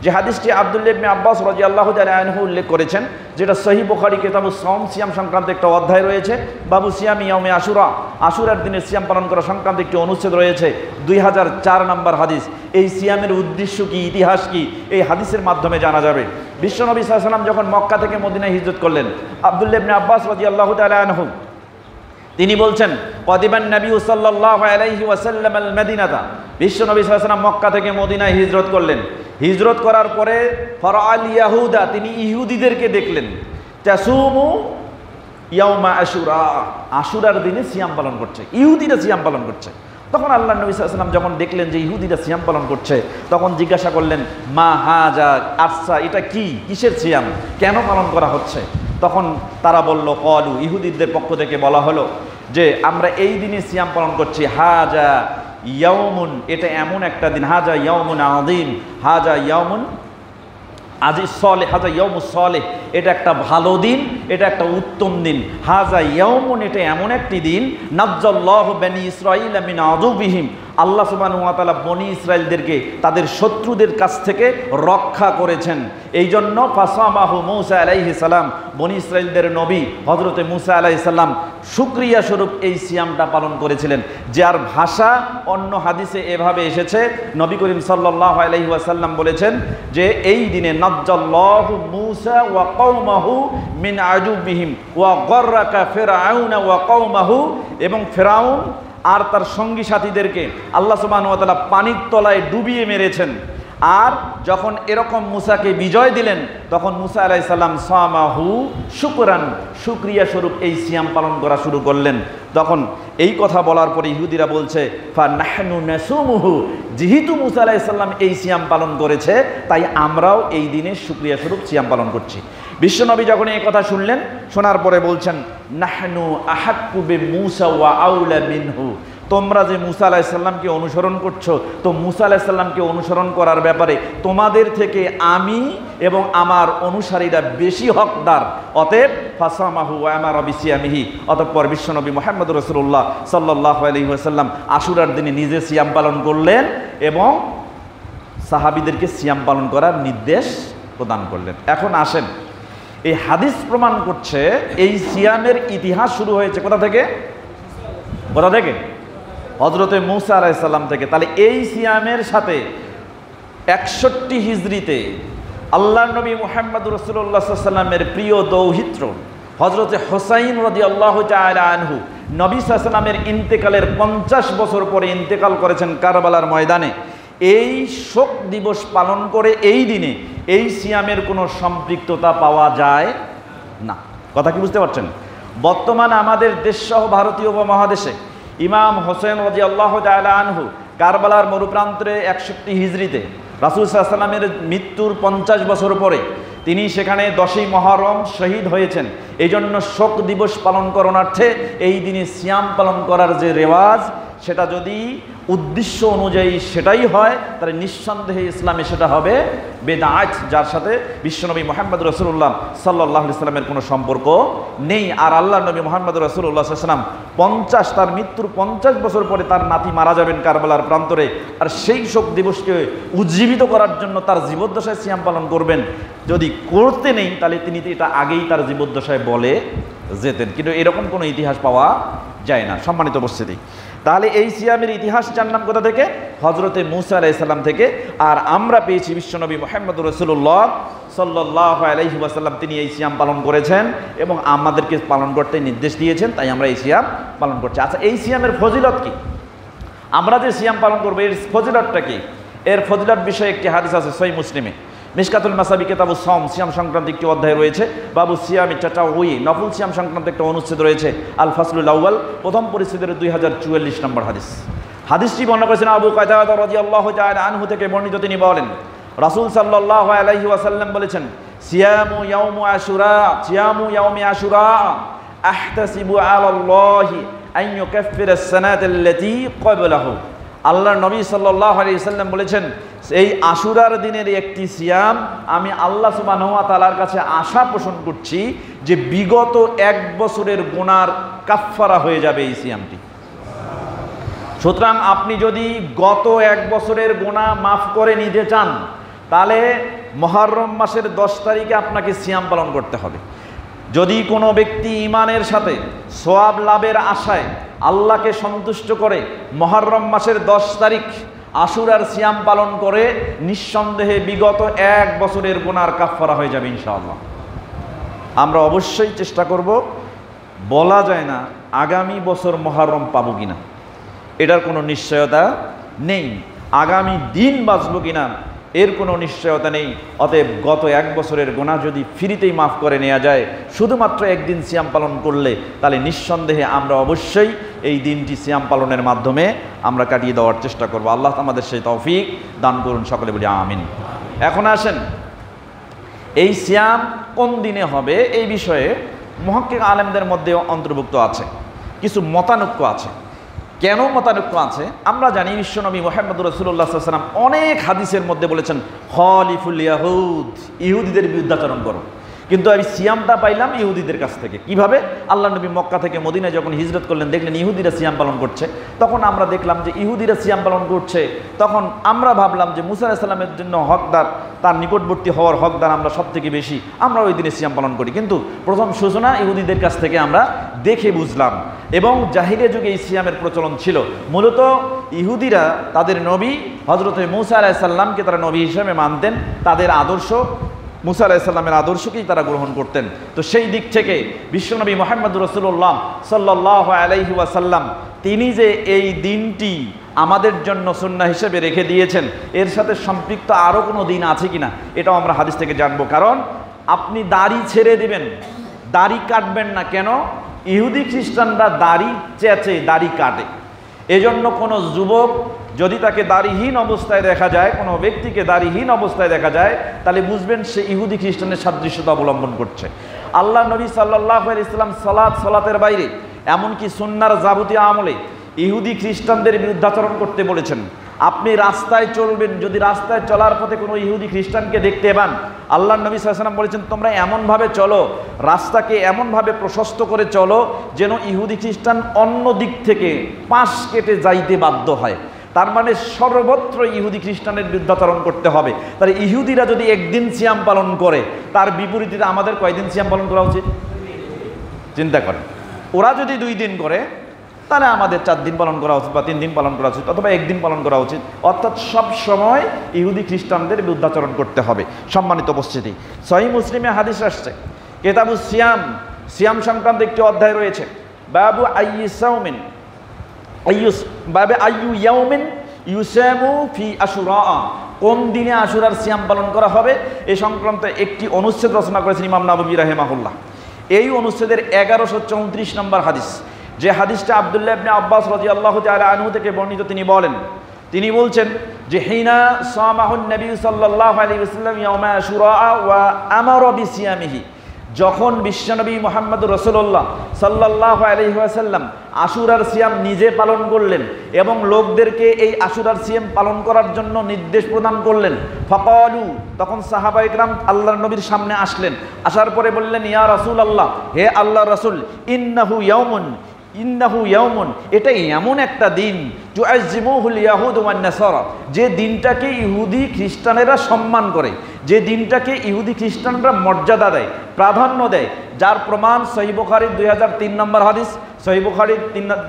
যে হাদিসটি আব্দুল্লাহ ইবনে আব্বাস রাদিয়াল্লাহু তাআলা আনহু উল্লেখ করেছেন, যেটা সহিহ বুখারী কিতাবুস সাওম, সিয়াম সংক্রান্ত একটা অধ্যায় রয়েছে। বাবু সিয়ামি ইয়াউমে আশুরা, আশুরার দিনে সিয়াম পালন করা সংক্রান্ত একটি অনুচ্ছেদ রয়েছে, 2004 নম্বর হাদিস। এই সিয়ামের উদ্দেশ্য কি, ইতিহাস কি, এই হাদিসের মাধ্যমে জানা যাবে। বিশ্বনবী সাল্লাল্লাহু আলাইহি ওয়াসাল্লাম যখন মক্কা থেকে মদিনায় হিজরত করলেন, আব্দুল্লাহ ইবনে আব্বাস রাদিয়াল্লাহু তাআলা আনহু তিনি বলছেন কদিবান নবী সাল্লাল্লাহু আলাইহি ওয়াসাল্লাম আল মদিনাতা, বিশ্বনবী সাল্লাল্লাহু আলাইহি ওয়াসাল্লাম মক্কা থেকে মদিনায় হিজরত করলেন। হিজরত করার পরে ফারাআল ইয়াহুদা, তিনি ইহুদিদেরকে দেখলেন তাসুমু ইয়াউমা আশুরা, আশুরার দিনে সিয়াম পালন করছে, ইহুদিরা সিয়াম পালন করছে। তখন আল্লাহ নবী সাল্লাল্লাহু আলাইহি ওয়াসাল্লাম যখন দেখলেন যে ইহুদিরা সিয়াম পালন করছে, তখন জিজ্ঞাসা করলেন, মা হাজা, আচ্ছা এটা কি, কিসের সিয়াম, কেন পালন করা হচ্ছে? তখন তারা বলল, ক্বালু, ইহুদিদের পক্ষ থেকে বলা হলো যে আমরা এই দিনে সিয়াম পালন করছি, হাজা ইয়াউমুন, এটা এমন একটা দিন, হাজা ইয়াউমুন আযীম, হাজা ইয়াউমুন আজিজ সালেহ, হাজা ইয়াউমুস সালেহ, এটা একটা ভালো দিন, এটা একটা উত্তম দিন। হাজা ইয়াউমুন, এটা এমন একটি দিন, নাজ্জাল্লাহু বনি ইসরাঈল মিন আযুবিহিম, আল্লাহ সুবহানাহু ওয়া তাআলা বনি ইসরাইলদেরকে তাদের শত্রুদের কাছ থেকে রক্ষা করেছেন। এই জন্য ফাসামাহু মূসা আলাইহিস সালাম, বনি ইসরাইলদের নবী হযরতে মূসা আলাইহিস সালাম শুকরিয়া স্বরূপ এই সিয়ামটা পালন করেছিলেন। যার ভাষা অন্য হাদিসে এভাবে এসেছে, নবী করিম সাল্লাল্লাহু আলাইহি ওয়াসাল্লাম বলেছেন যে এই দিনে নাজ্জাল্লাহু মূসা ওয়া কওমাহু মিন আযুবিহিম ওয়া গররাকা ফিরআউনা ওয়া কওমাহু, এবং ফিরআউন আর তার সঙ্গী সাথীদেরকে আল্লাহ সুবহানাহু ওয়া তাআলা পানির তলায় ডুবিয়ে মেরেছেন। আর যখন এরকম মূসাকে বিজয় দিলেন, তখন মূসা আলাইহিস সালাম সামাহু শুকরান, শুকরিয়া স্বরূপ এই সিয়াম পালন করা শুরু করলেন। তখন এই কথা বলার পরে ইহুদিরা বলছে, ফানাহনু নাসুমুহু, যেহেতু মূসা আলাইহিস সালাম এই সিয়াম পালন করেছে, তাই আমরাও এই দিনে শুকরিয়া স্বরূপ সিয়াম পালন করছি। বিশ্বনবী যখন এই কথা শুনলেন, শোনার পরে বলছেন, নাহনু আহাক্কু বিমূসা ওয়া আউলা মিনহু, তোমরা যে মূসা আলাইহিস সালামকে অনুসরণ করছো, তো মূসা আলাইহিস সালামকে অনুসরণ করার ব্যাপারে তোমাদের থেকে আমি এবং আমার অনুসারীরা বেশি হকদার। অতএব ফাসামাহু ওয়া আমারা বিসিয়ামিহি, অতঃপর বিশ্বনবী মুহাম্মদুর রাসূলুল্লাহ সাল্লাল্লাহু আলাইহি ওয়াসাল্লাম আশুরার দিনে নিজে সিয়াম পালন করলেন এবং সাহাবীদেরকে সিয়াম পালন করার নির্দেশ প্রদান করলেন। এখন আসেন, এই হাদিস প্রমাণ করছে এই সিয়ামের ইতিহাস শুরু হয়েছে কোথা থেকে? কোথা থেকে? হযরতে মূসা আলাইহিস সালাম থেকে। তাহলে এই সিয়ামের সাথে 61 হিজরিতে আল্লাহর নবী মুহাম্মদুর রাসূলুল্লাহ সাল্লাল্লাহু আলাইহি ওয়াসাল্লামের প্রিয় দৌহিত্র হযরতে হুসাইন রাদিয়াল্লাহু তাআলা আনহু নবী সাল্লাল্লাহু আলাইহি ওয়াসাল্লামের ইন্তেকালের 50 বছর পরে ইন্তেকাল করেছেন কারবালার ময়দানে। এই শোক দিবস পালন করে এই দিনে এই সিয়ামের কোনো সম্পৃক্ততা পাওয়া যায় না। কথা কি বুঝতে পারছেন? বর্তমানে আমাদের দেশসহ ভারতীয় উপমহাদেশে ইমাম হোসেন রাদিয়াল্লাহু তাআলা আনহু কারবালার মরুপ্রান্তরে 61 হিজরিতে রাসূল সাল্লাল্লাহু আলাইহি ওয়াসাল্লামের মৃত্যুর 50 বছর পরে তিনি সেখানে 10ই মুহররম শহীদ হয়েছেন। এই জন্য শোক দিবস পালন করণার্থে এই দিনে সিয়াম পালন করার যে রেওয়াজ, সেটা যদি উদ্দেশ্য অনুযায়ী সেটাই হয়, তাহলে নিঃসন্দেহে ইসলামে সেটা হবে বেদাত, যার সাথে বিশ্বনবী মুহাম্মদ রাসূলুল্লাহ সাল্লাল্লাহু আলাইহি ওয়াসাল্লামের কোনো সম্পর্ক নেই। আর আল্লাহর নবী মুহাম্মদ রাসূলুল্লাহ সাল্লাল্লাহু আলাইহি ওয়াসাল্লাম তার মৃত্যুর 50 বছর পরে তার নাতি মারা যাবেন কারবালার প্রান্তরে, আর সেই শোক দিবসকে উজ্জীবিত করার জন্য তার জীবদ্দশায় সিয়াম পালন করবেন। যদি করতে নেই, তাহলে তিনি এটা আগেই তার জীবদ্দশায় বলে যেতেন, কিন্তু এরকম কোনো ইতিহাস পাওয়া যায় না। সম্মানিত উপস্থিতি, তাহলে এই সিয়ামের ইতিহাস জানলাম কোথা থেকে? হযরতে মূসা আলাইহিস সালাম থেকে। আর আমরা পেয়েছি বিশ্বনবী মুহাম্মদুর রাসূলুল্লাহ সাল্লাল্লাহু আলাইহি ওয়াসাল্লাম, তিনি এই সিয়াম পালন করেছেন এবং আমাদেরকে পালন করতে নির্দেশ দিয়েছেন, তাই আমরা এই সিয়াম পালন করছি। আচ্ছা, এই সিয়ামের ফজিলত কি? আমরা যে সিয়াম পালন করবো এর ফজিলতটা কি? এর ফজিলত বিষয়ে একটি হাদিস আছে সহিহ মুসলিমে, মিশকাতুল মাসাবি কিতাবুস সাওম, সিয়াম সংক্রান্ত একটি অধ্যায় রয়েছে। বাবু সিয়ামি তাতাউই, নফল সিয়াম সংক্রান্ত একটা অনুচ্ছেদ রয়েছে। আল ফাসলুল আউয়াল, প্রথম পরিচ্ছেদের 2044 নম্বর হাদিস। হাদিসটি বর্ণনা করেছেন আবু কাতাদা রাদিয়াল্লাহু তাআলা আনহু থেকে বর্ণিত। তিনি বলেন, রাসূল সাল্লাল্লাহু আলাইহি ওয়াসাল্লাম বলেছেন, সিয়ামু ইয়াউমু আশুরা, সিয়ামু ইয়াউমি আশুরা আহতাসিবু আলাল্লাহি আন ইউকাফফিরাস সানাতাল্লাতী ক্বাবলাহু। আল্লাহর নবী সাল্লাল্লাহু আলাইহি ওয়াসাল্লাম বলেছেন, এই আশুরার দিনের একটি সিয়াম আমি আল্লাহ সুবহানাহু ওয়া তাআলার কাছে আশা পোষণ করছি যে বিগত 1 বছরের গুনার কাফফারা হয়ে যাবে এই সিয়ামটি। সুতরাং আপনি যদি গত 1 বছরের গুনাহ মাফ করে নিতে চান, তাহলে মুহররম মাসের 10 তারিখে আপনাকে সিয়াম পালন করতে হবে। যদি কোনো ব্যক্তি ঈমানের সাথে সওয়াব লাভের আশায় আল্লাহকে সন্তুষ্ট করে মুহররম মাসের 10 তারিখ আশুরার সিয়াম পালন করে, নিঃসন্দেহে বিগত 1 বছরের গুনার কাফফারা হয়ে যাবে ইনশাআল্লাহ। আমরা অবশ্যই চেষ্টা করব। বলা যায় না আগামী বছর মুহররম পাবো কিনা, এটার কোনো নিশ্চয়তা নেই। আগামী দিন বাঁচবো কিনা এর কোনো নিশ্চয়তা নেই। অতএব গত 1 বছরের গুনাহ যদি ফ্রিতেই মাফ করে নেওয়া যায় শুধুমাত্র একদিন সিয়াম পালন করলে, তাহলে নিঃসন্দেহে আমরা অবশ্যই এই দিনটি সিয়াম পালনের মাধ্যমে আমরা কাটিয়ে দেওয়ার চেষ্টা করব। আল্লাহ আমাদের সেই তৌফিক দান করুন, সকলে বলি আমিন। এখন আসেন, এই সিয়াম কোন দিনে হবে এই বিষয়ে মুহাক্কিক আলেমদের মধ্যে অন্তর্ভুক্ত আছে, কিছু মতানৈক্য আছে। কেন মতানৈক্য আছে? আমরা জানি বিশ্বনবী মুহাম্মদ রাসূলুল্লাহ সাল্লাল্লাহু আলাইহি ওয়াসাল্লাম অনেক হাদিসের মধ্যে বলেছেন খলিফুল ইয়াহুদ, ইহুদিদের বিরুদ্ধাচরণ করো। কিন্তু আমি সিয়ামটা পাইলাম ইহুদিদের কাছ থেকে। কিভাবে? আল্লাহ নবী মক্কা থেকে মদিনায় যখন হিজরত করলেন, দেখলেন ইহুদিরা সিয়াম পালন করছে। তখন আমরা দেখলাম যে ইহুদিরা সিয়াম পালন করছে, তখন আমরা ভাবলাম যে মুসা আলাইহিস সালামের জন্য হকদার, তার নিকটবর্তী হওয়ার হকদার আমরা সব থেকে বেশি, আমরা ওই দিনে সিয়াম পালন করি। কিন্তু প্রথম সূচনা ইহুদিদের কাছ থেকে আমরা দেখে বুঝলাম। এবং জাহিলিয়া যুগে এই সিয়ামের প্রচলন ছিল। মূলত ইহুদিরা তাদের নবী হযরত মুসা আলাইহিস সালামকে তারা নবী হিসেবে মানতেন, তাদের আদর্শ মুসা আলাইহিস সালামের আদর্শকেই তারা গ্রহণ করতেন। তো সেই দিক থেকে বিশ্বনবী মুহাম্মদ রাসূলুল্লাহ সাল্লাল্লাহু আলাইহি ওয়াসাল্লাম তিনি যে এই দিনটি আমাদের জন্য সুন্নাহ হিসেবে রেখে দিয়েছেন, এর সাথে সম্পৃক্ত আরও কোনো দিন আছে কিনা এটাও আমরা হাদিস থেকে জানবো। কারণ আপনি দাড়ি ছেড়ে দিবেন, দাড়ি কাটবেন না কেন? ইহুদি খ্রিস্টানরা দাড়ি চেঁচে, দাড়ি কাটে। এজন্য কোনো যুবক যদি তাকে দাড়িহীন অবস্থায় দেখা যায়, কোনো ব্যক্তিকে দাড়িহীন অবস্থায় দেখা যায়, তাহলে বুঝবেন সে ইহুদি খ্রিস্টানের সাদৃশ্যতা অবলম্বন করছে। আল্লাহ নবী সাল্লাল্লাহু আলাইহি ওয়াসাল্লাম সালাতের বাইরে এমনকি সুন্নাহর যাবতীয় আমলে ইহুদি খ্রিস্টানদের বিরুদ্ধাচরণ করতে বলেছেন। আপনি রাস্তায় চলবেন, যদি রাস্তায় চলার পথে কোনো ইহুদি খ্রিস্টানকে দেখতে পান, আল্লাহ নবী সাল্লাল্লাহু আলাইহি ওয়াসাল্লাম বলেছেন তোমরা এমনভাবে চলো, রাস্তাকে এমনভাবে প্রশস্ত করে চলো যেন ইহুদি খ্রিস্টান অন্য দিক থেকে পাশ কেটে যাইতে বাধ্য হয়। তার মানে সর্বত্র ইহুদি খ্রিস্টানের বিরুদ্ধাচরণ করতে হবে। তাহলে ইহুদিরা যদি একদিন সিয়াম পালন করে, তার বিপরীতে আমাদের কয়দিন সিয়াম পালন করা উচিত? চিন্তা করেন, ওরা যদি 2 দিন করে তাহলে আমাদের 4 দিন পালন করা উচিত, বা 3 দিন পালন করা উচিত, অথবা 1 দিন পালন করা উচিত। অর্থাৎ সব সময় ইহুদি খ্রিস্টানদের বিরুদ্ধাচরণ করতে হবে। সম্মানিত উপস্থিতি, সহিহ মুসলিমে হাদিস আসছে, কিতাবুস সিয়াম, সিয়াম সংক্রান্ত একটি অধ্যায় রয়েছে, বাবু আইয়ুসাউমিন বাবে আইয়ু ইয়াউমিন ইউসামু ফি আশুরা, কোন দিনে আশুরার সিয়াম পালন করা হবে এ সংক্রান্ত একটি অনুচ্ছেদ রচনা করেছেন ইমাম নাববী রাহিমাহুল্লাহ। এই অনুচ্ছেদের 1134 নম্বর হাদিস, যে হাদিসটা আব্দুল্লাহ ইবনে আব্বাস রাদিয়াল্লাহু তাআলা আনহু থেকে বর্ণিত, তিনি বলছেন যে হিনা সামাহুন নবী সাল্লাল্লাহু আলাইহি ওয়াসাল্লাম ইয়াউমা আশুরা ওয়া আমারা বিসিয়ামিহি, যখন বিশ্বনবী মুহাম্মদ রাসূলুল্লাহ সাল্লাল্লাহু আলাইহি ওয়াসাল্লাম আশুরার সিয়াম নিজে পালন করলেন এবং লোকদেরকে এই আশুরার সিয়াম পালন করার জন্য নির্দেশ প্রদান করলেন। ফাকালু, তখন সাহাবায়ে কেরাম আল্লাহর নবীর সামনে আসলেন, আসার পরে বললেন ইয়া রাসূলুল্লাহ, হে আল্লাহর রাসূল, ইন্নাহু ইয়াউমুন, এটা এমন একটা দিন তুআজ্জিমুহুল ইয়াহুদ ওয়ান নাসারা, যে দিনটাকে ইহুদি খ্রিস্টানেরা সম্মান করে, যে দিনটাকে ইহুদি খ্রিস্টানরা মর্যাদা দেয়, প্রাধান্য দেয়, যার প্রমাণ সহিহ বুখারীর 2003 নম্বর হাদিস, সহিহ বুখারীর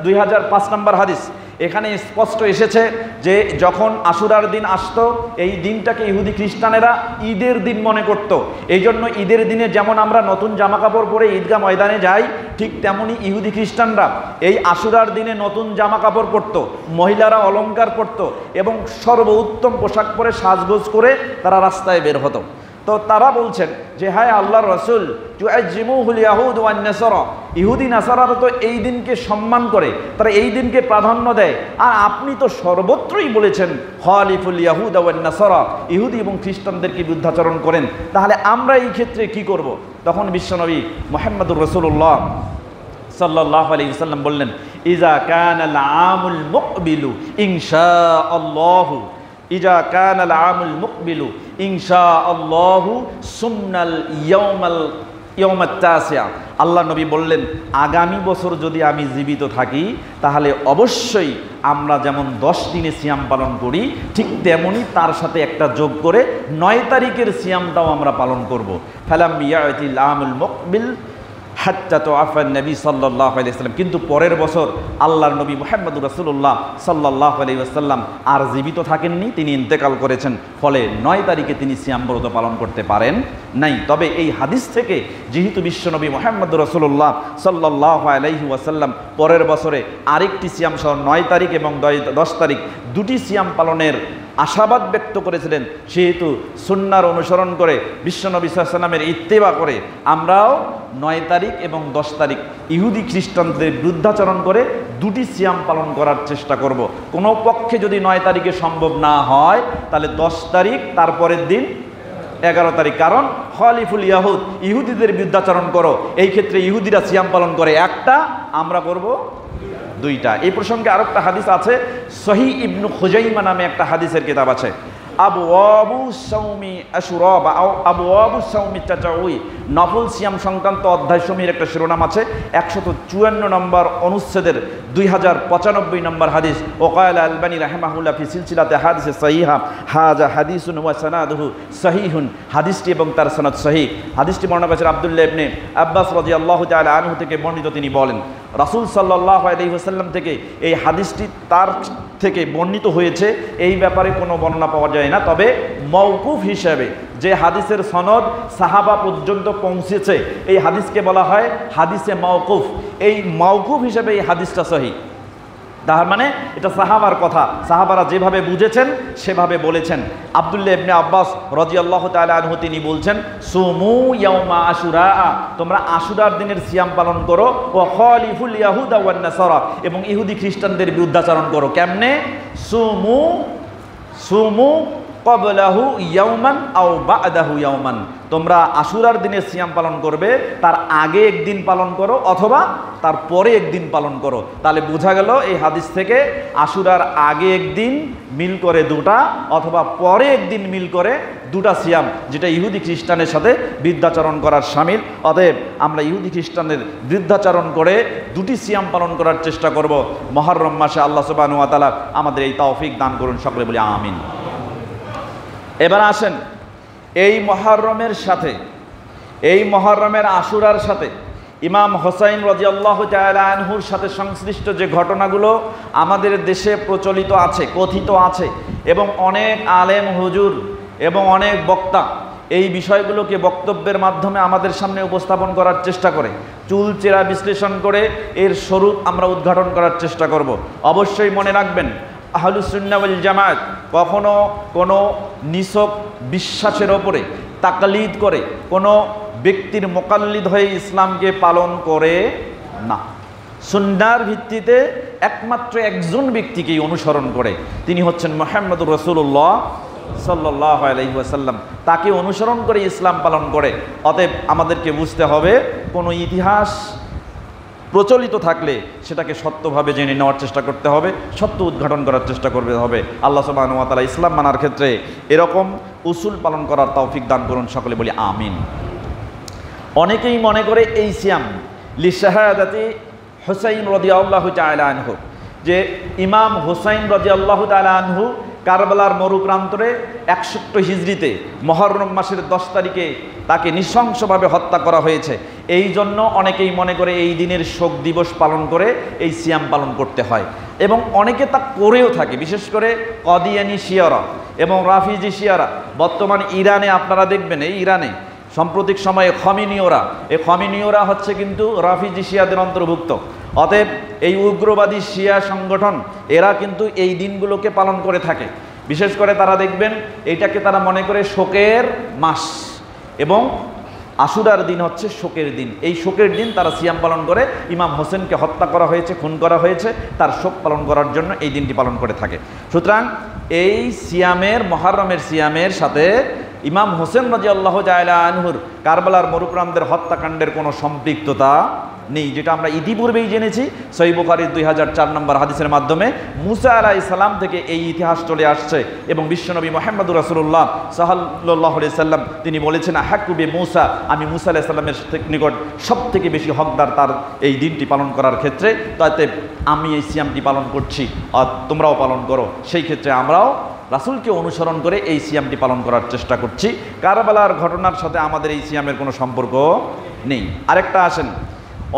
2005 নম্বর হাদিস। এখানে স্পষ্ট এসেছে যে যখন আশুরার দিন আসতো, এই দিনটাকে ইহুদি খ্রিস্টানেরা ঈদের দিন মনে করত। এই জন্য ঈদের দিনে যেমন আমরা নতুন জামা কাপড় পরে ঈদগাহ ময়দানে যাই, ঠিক তেমনি ইহুদি খ্রিস্টানরা এই আশুরার দিনে নতুন জামা কাপড় পরত, মহিলারা অলংকার পরত এবং সর্বোত্তম পোশাক পরে সাজগোজ করে তারা রাস্তায় বের হতো। তো তারা বলছেন যে হ্যাঁ আল্লাহর রাসূল, তুআজ্জিমুহুল ইয়াহুদ ওয়ান নাসারা, ইহুদি নাসারারা তো এই দিনকে সম্মান করে, তারা এই দিনকে প্রাধান্য দেয়, আর আপনি তো সর্বত্রই বলেছেন খালিফুল ইয়াহুদ ওয়ান নাসারা, ইহুদি এবং খ্রিস্টানদেরকে বিরুদ্ধাচরণ করেন, তাহলে আমরা এই ক্ষেত্রে কি করব? তখন বিশ্বনবী মুহাম্মদুর রাসূলুল্লাহ সাল্লাল্লাহু আলাইহি ওয়াসাল্লাম বললেন ইজা কানাল আমুল মুকবিলু ইনশাআল্লাহু, ইজা কানাল আমুল মুকবিলু ইনশাআল্লাহু সুমনাল ইয়াউমাত তাসিয়া, আল্লাহ নবী বললেন আগামী বছর যদি আমি জীবিত থাকি তাহলে অবশ্যই আমরা যেমন 10 দিনে সিয়াম পালন করি, ঠিক তেমনি তার সাথে একটা যোগ করে 9 তারিখের সিয়ামটাও আমরা পালন করব। ফালাম ইয়াতিল আমুল মুকবিল হাত্তা তোয়াফা নবী সাল্লাল্লাহু আলাইহি ওয়াসাল্লাম, কিন্তু পরের বছর আল্লাহর নবী মুহাম্মদুর রাসূলুল্লাহ সাল্লাল্লাহু আলাইহি ওয়াসাল্লাম আর জীবিত থাকেননি, তিনি ইন্তেকাল করেছেন। ফলে 9 তারিখে তিনি সিয়াম ব্রত পালন করতে পারেন নাই। তবে এই হাদিস থেকে যেহেতু বিশ্বনবী মুহাম্মদুর রাসূলুল্লাহ সাল্লাল্লাহু আলাইহি ওয়াসাল্লাম পরের বছরে আরেকটি সিয়াম সহ 9 তারিখ এবং 10 তারিখ 2টি সিয়াম পালনের আশাবাদ ব্যক্ত করেছিলেন, সেহেতু সুন্নাহর অনুসরণ করে বিশ্বনবী সাল্লাল্লাহু আলাইহি ওয়াসাল্লামের ইত্তেবা করে আমরাও 9 তারিখ এবং 10 তারিখ ইহুদি খ্রিস্টানদের বিরুদ্ধাচরণ করে দুটি সিয়াম পালন করার চেষ্টা করব। কোনো পক্ষে যদি 9 তারিখে সম্ভব না হয় তাহলে 10 তারিখ, তারপরের দিন 11 তারিখ। কারণ খলিফুল ইয়াহুদ, ইহুদিদের বিরুদ্ধাচরণ করো, এই ক্ষেত্রে ইহুদিরা সিয়াম পালন করে একটা, আমরা করব দুইটা। এই প্রসঙ্গে আরেকটা হাদিস আছে, সহিহ ইবনু খুজাইমা নামে একটা হাদিসের কিতাব আছে, আবওয়াবু সাওমি আশুরা বা আবওয়াবু সাওমি তাতাউই, নফল সিয়াম সংক্রান্ত অধ্যায়সমূহের একটা শিরোনাম আছে। 154 নম্বর অনুচ্ছেদের 2095 নম্বর হাদিস। ওয়াকাল আলবানী রাহিমাহুল্লাহ ফি সিলসিলাতে হাদিসে সহিহা হাযা হাদিসুন ওয়া সানাদুহু সহিহুন, হাদিসটি এবং তার সনদ সহিহ। হাদিসটি বর্ণনা করেছেন আব্দুল্লাহ ইবনে আব্বাস রাদিয়াল্লাহু তাআলা আনহু থেকে বর্ণিত। তিনি বলেন, রাসূল সাল্লাল্লাহু আলাইহি ওয়াসাল্লাম থেকে এই হাদিসটি তার থেকে বর্ণিত হয়েছে, এই ব্যাপারে কোনো বর্ণনা পাওয়া যায় না। তবে মওকুফ হিসাবে যে হাদিসের সনদ সাহাবা পর্যন্ত পৌঁছেছে, এই হাদিসকে বলা হয় হাদিসে মওকুফ। এই মওকুফ হিসাবে এই হাদিসটা সহিহ। তার মানে এটা সাহাবার কথা, সাহাবারা যেভাবে বুঝেছেন সেভাবে বলেছেন। আব্দুল্লাহ ইবনে আব্বাস রাদিয়াল্লাহু তাআলা আনহু তিনি বলছেন, সুমু ইয়াউমা আশুরা, তোমরা আশুরার দিনের সিয়াম পালন করো, ওয়া খালিফুল ইয়াহুদা ওয়ান নাসারা, এবং ইহুদি খ্রিস্টানদের বিরুদ্ধাচরণ করো। কেমনে? সুমু ক্বাবলাহু ইয়াউমান আও বা'দাহু ইয়াউমান, তোমরা আশুরার দিনে সিয়াম পালন করবে, তার আগে একদিন পালন করো অথবা তার পরে একদিন পালন করো। তাহলে বোঝা গেল এই হাদিস থেকে আশুরার আগে একদিন মিল করে দুটা, অথবা পরে একদিন মিল করে দুটা সিয়াম, যেটা ইহুদি খ্রিস্টানের সাথে বিরুদ্ধাচরণ করার শামিল। অতএব আমরা ইহুদি খ্রিস্টানের বিরুদ্ধাচরণ করে দুটি সিয়াম পালন করার চেষ্টা করব মুহররম মাসে। আল্লাহ সুবহানাহু ওয়া তাআলা আমাদের এই তৌফিক দান করুন, সকলে বলি আমিন। এবার আসেন, এই মুহররমের সাথে, এই মুহররমের আশুরার সাথে ইমাম হোসাইন রাদিয়াল্লাহু তাআলা আনহুর সাথে সংশ্লিষ্ট যে ঘটনাগুলো আমাদের দেশে প্রচলিত আছে, কথিত আছে, এবং অনেক আলেম হুজুর এবং অনেক বক্তা এই বিষয়গুলোকে বক্তব্যের মাধ্যমে আমাদের সামনে উপস্থাপন করার চেষ্টা করে, চুলচেরা বিশ্লেষণ করে এর স্বরূপ আমরা উদ্ঘাটন করার চেষ্টা করব। অবশ্যই মনে রাখবেন, আহলুস সুন্নাহ ওয়াল জামাত কখনো কোনো নিছক বিশ্বাসের ওপরে তাকলিদ করে কোনো ব্যক্তির মোকাল্লিদ হয়ে ইসলামকে পালন করে না। সুন্নাহর ভিত্তিতে একমাত্র একজন ব্যক্তিকেই অনুসরণ করে, তিনি হচ্ছেন মুহাম্মদুর রাসূলুল্লাহ সাল্লাল্লাহু আলাইহি ওয়াসাল্লাম। তাকে অনুসরণ করে ইসলাম পালন করে। অতএব আমাদেরকে বুঝতে হবে, কোনো ইতিহাস প্রচলিত থাকলে সেটাকে সত্যভাবে জেনে নেওয়ার চেষ্টা করতে হবে, সত্য উদ্ঘাটন করার চেষ্টা করতে হবে। আল্লাহ সুবহানাহু ওয়া তাআলা ইসলাম মানার ক্ষেত্রে এরকম উসুল পালন করার তৌফিক দান করুন, সকলে বলি আমিন। অনেকেই মনে করে এই সিয়াম লিশাহাদাতি হুসাইন রাদিয়াল্লাহু তাআলা আনহু, যে ইমাম হুসাইন রাদিয়াল্লাহু তাআলা আনহু কারবালার মরুপ্রান্তরে 61 হিজরিতে মুহররম মাসের 10 তারিখে তাকে নৃশংসভাবে হত্যা করা হয়েছে। এই জন্য অনেকেই মনে করে এই দিনের শোক দিবস পালন করে এই সিয়াম পালন করতে হয়, এবং অনেকে তা করেও থাকে। বিশেষ করে কদিয়ানি শিয়ারা এবং রাফিজি শিয়ারা, বর্তমান ইরানে আপনারা দেখবেন, এই ইরানে সাম্প্রতিক সময়ে খমিনীয়রা, এই খমিনীয়রা হচ্ছে কিন্তু রাফিজি শিয়াদের অন্তর্ভুক্ত। অতএব এই উগ্রবাদী শিয়া সংগঠন এরা কিন্তু এই দিনগুলোকে পালন করে থাকে। বিশেষ করে তারা দেখবেন এইটাকে তারা মনে করে শোকের মাস, এবং আশুরার দিন হচ্ছে শোকের দিন। এই শোকের দিন তারা সিয়াম পালন করে, ইমাম হোসেনকে হত্যা করা হয়েছে, খুন করা হয়েছে, তার শোক পালন করার জন্য এই দিনটি পালন করে থাকে। সুতরাং এই সিয়ামের, মুহররমের সিয়ামের সাথে ইমাম হোসেন রাদিয়াল্লাহু তাআলা আনহুর কারবালার মরুপ্রান্তরের হত্যাকাণ্ডের কোনো সম্পৃক্ততা নেই, যেটা আমরা ইতিপূর্বেই জেনেছি। সহিহ বুখারীর 2004 নম্বর হাদিসের মাধ্যমে মুসা আলাইহিস সালাম থেকে এই ইতিহাস চলে আসছে, এবং বিশ্বনবী মুহাম্মদুর রাসূলুল্লাহ সাল্লাল্লাহু আলাইহি সাল্লাম তিনি বলেছেন, হাক্কু বি মুসা, আমি মুসা আলাইহিস সালামের নিকট সবথেকে বেশি হকদার তার এই দিনটি পালন করার ক্ষেত্রে। তাতে আমি এই সিয়ামটি পালন করছি, আর তোমরাও পালন করো। সেই ক্ষেত্রে আমরাও রাসূলকে অনুসরণ করে এই সিয়ামটি পালন করার চেষ্টা করছি। কারবালার ঘটনার সাথে আমাদের এই সিয়ামের কোনো সম্পর্ক নেই। আরেকটা আসেন,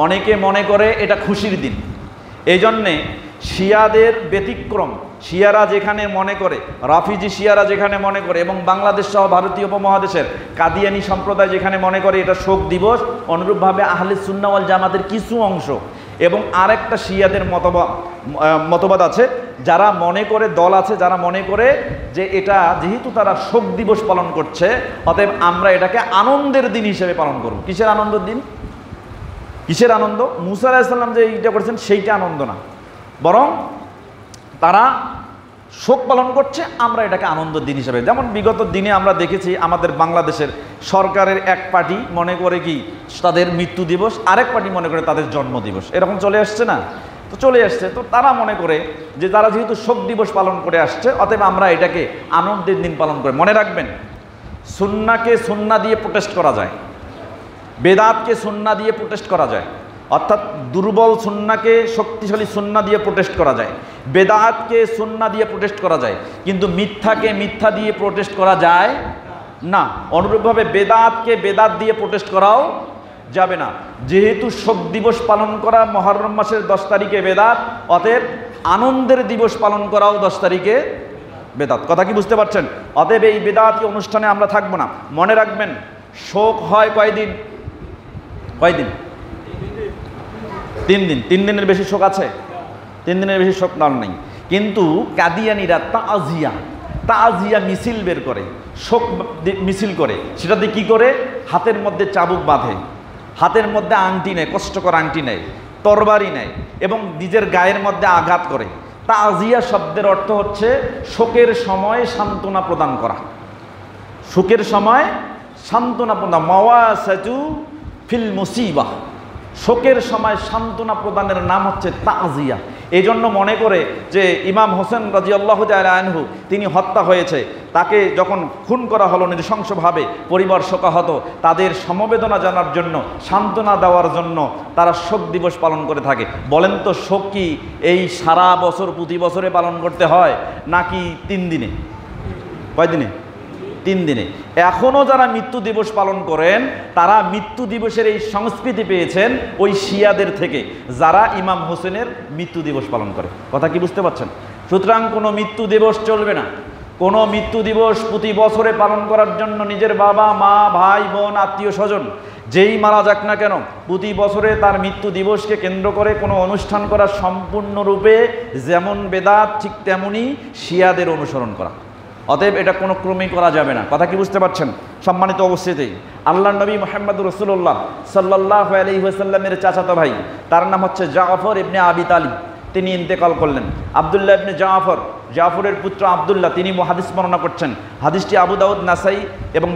অনেকে মনে করে এটা খুশির দিন, এই জন্যে শিয়াদের ব্যতিক্রম, শিয়ারা যেখানে মনে করে, রাফিজি শিয়ারা যেখানে মনে করে, এবং বাংলাদেশ সহ ভারতীয় উপমহাদেশের কাদিয়ানি সম্প্রদায় যেখানে মনে করে এটা শোক দিবস, অনুরূপভাবে আহলে সুন্নাহ ওয়াল জামাতের কিছু অংশ এবং আরেকটা শিয়াদের মতবাদ আছে যারা মনে করে, দল আছে যারা মনে করে যে এটা যেহেতু তারা শোক দিবস পালন করছে, অতএব আমরা এটাকে আনন্দের দিন হিসেবে পালন করব। কিসের আনন্দের দিন? কিসের আনন্দ? মুসা আলাইহিস সালাম যে এইটা করেছেন সেইটা আনন্দ না, বরং তারা শোক পালন করছে, আমরা এটাকে আনন্দের দিন হিসেবে। যেমন বিগত দিনে আমরা দেখেছি আমাদের বাংলাদেশের সরকারের এক পার্টি মনে করে কি তাদের মৃত্যু দিবস, আরেক পার্টি মনে করে তাদের জন্ম দিবস, এরকম চলে আসছে না? তো চলে আসছে। তো তারা মনে করে যে তারা যেহেতু শোক দিবস পালন করে আসছে, অতএব আমরা এটাকে আনন্দের দিন পালন করে। মনে রাখবেন, সুন্নাহকে সুন্নাহ দিয়ে প্রোটেস্ট করা যায়, বেদাতকে সুন্নাহ দিয়ে প্রোটেস্ট করা যায়। অর্থাৎ দুর্বল সুন্নাহকে শক্তিশালী সুন্নাহ দিয়ে প্রোটেস্ট করা যায়, বেদাতকে সুন্নাহ দিয়ে প্রোটেস্ট করা যায়, কিন্তু মিথ্যাকে মিথ্যা দিয়ে প্রোটেস্ট করা যায় না। অনুরূপভাবে বেদাতকে বেদাত দিয়ে প্রোটেস্ট করাও যাবে না। যেহেতু শোক দিবস পালন করা মুহররম মাসের 10 তারিখে বেদাত, অতএব আনন্দের দিবস পালন করাও 10 তারিখে বেদাত। কথা কি বুঝতে পারছেন? অতএব এই বেদাতি অনুষ্ঠানে আমরা থাকবো না। মনে রাখবেন, শোক হয় কয়দিন? কয়দিন? 3 দিন। 3 দিনের বেশি শোক আছে? 3 দিনের বেশি শোক নাম নেই। কিন্তু কাদিয়ানিরা তাজিয়া মিছিল বের করে, শোক মিছিল করে। সেটাতে কি করে? হাতের মধ্যে চাবুক বাঁধে, হাতের মধ্যে আংটি নেয়, কষ্টকর আংটি নেয়, তরবারি নেয় এবং নিজের গায়ের মধ্যে আঘাত করে। তাজিয়া শব্দের অর্থ হচ্ছে শোকের সময় সান্ত্বনা প্রদান করা। শোকের সময় সান্ত্বনা প্রদান, মাওয়াসাতু ফিল মুসিবাহ। শোকের সময় সান্ত্বনা প্রদানের নাম হচ্ছে তাজিয়া। এই জন্য মনে করে যে ইমাম হোসেন রাদিয়াল্লাহু তাআলা আনহু তিনি হত্যা হয়েছে, তাকে যখন খুন করা হলো নৃশংসভাবে, পরিবার শোকাহত, তাদের সমবেদনা জানার জন্য, সান্ত্বনা দেওয়ার জন্য তারা শোক দিবস পালন করে থাকে। বলেন তো, শোক কি এই সারা বছর প্রতি বছরে পালন করতে হয় নাকি 3 দিনে? কয় দিনে? 3 দিনে। এখনও যারা মৃত্যু দিবস পালন করেন, তারা মৃত্যু দিবসের এই সংস্কৃতি পেয়েছেন ওই শিয়াদের থেকে, যারা ইমাম হোসেনের মৃত্যু দিবস পালন করে। কথা কি বুঝতে পারছেন? সুতরাং কোনো মৃত্যু দিবস চলবে না। কোনো মৃত্যু দিবস প্রতি বছরে পালন করার জন্য নিজের বাবা মা ভাই বোন আত্মীয় স্বজন যেই মারা যাক না কেন, প্রতি বছরে তার মৃত্যু দিবসকে কেন্দ্র করে কোনো অনুষ্ঠান করা সম্পূর্ণরূপে যেমন বেদাত, ঠিক তেমনি শিয়াদের অনুসরণ করা। অতএব এটা কোনো ক্রমেই করা যাবে না। কথা কি বুঝতে পারছেন? সম্মানিত উপস্থিতি, আল্লাহর নবী মুহাম্মদুর রাসূলুল্লাহ সাল্লাল্লাহু আলাইহি ওয়াসাল্লামের চাচাতো ভাই, তার নাম হচ্ছে জাফর ইবনে আবি তালিব, তিনি ইন্তেকাল করলেন। আব্দুল্লাহ ইবনে জাফরের পুত্র আব্দুল্লাহ তিনি হাদিস বর্ণনা করছেন। হাদিসটি আবু দাউদ, নাসাই এবং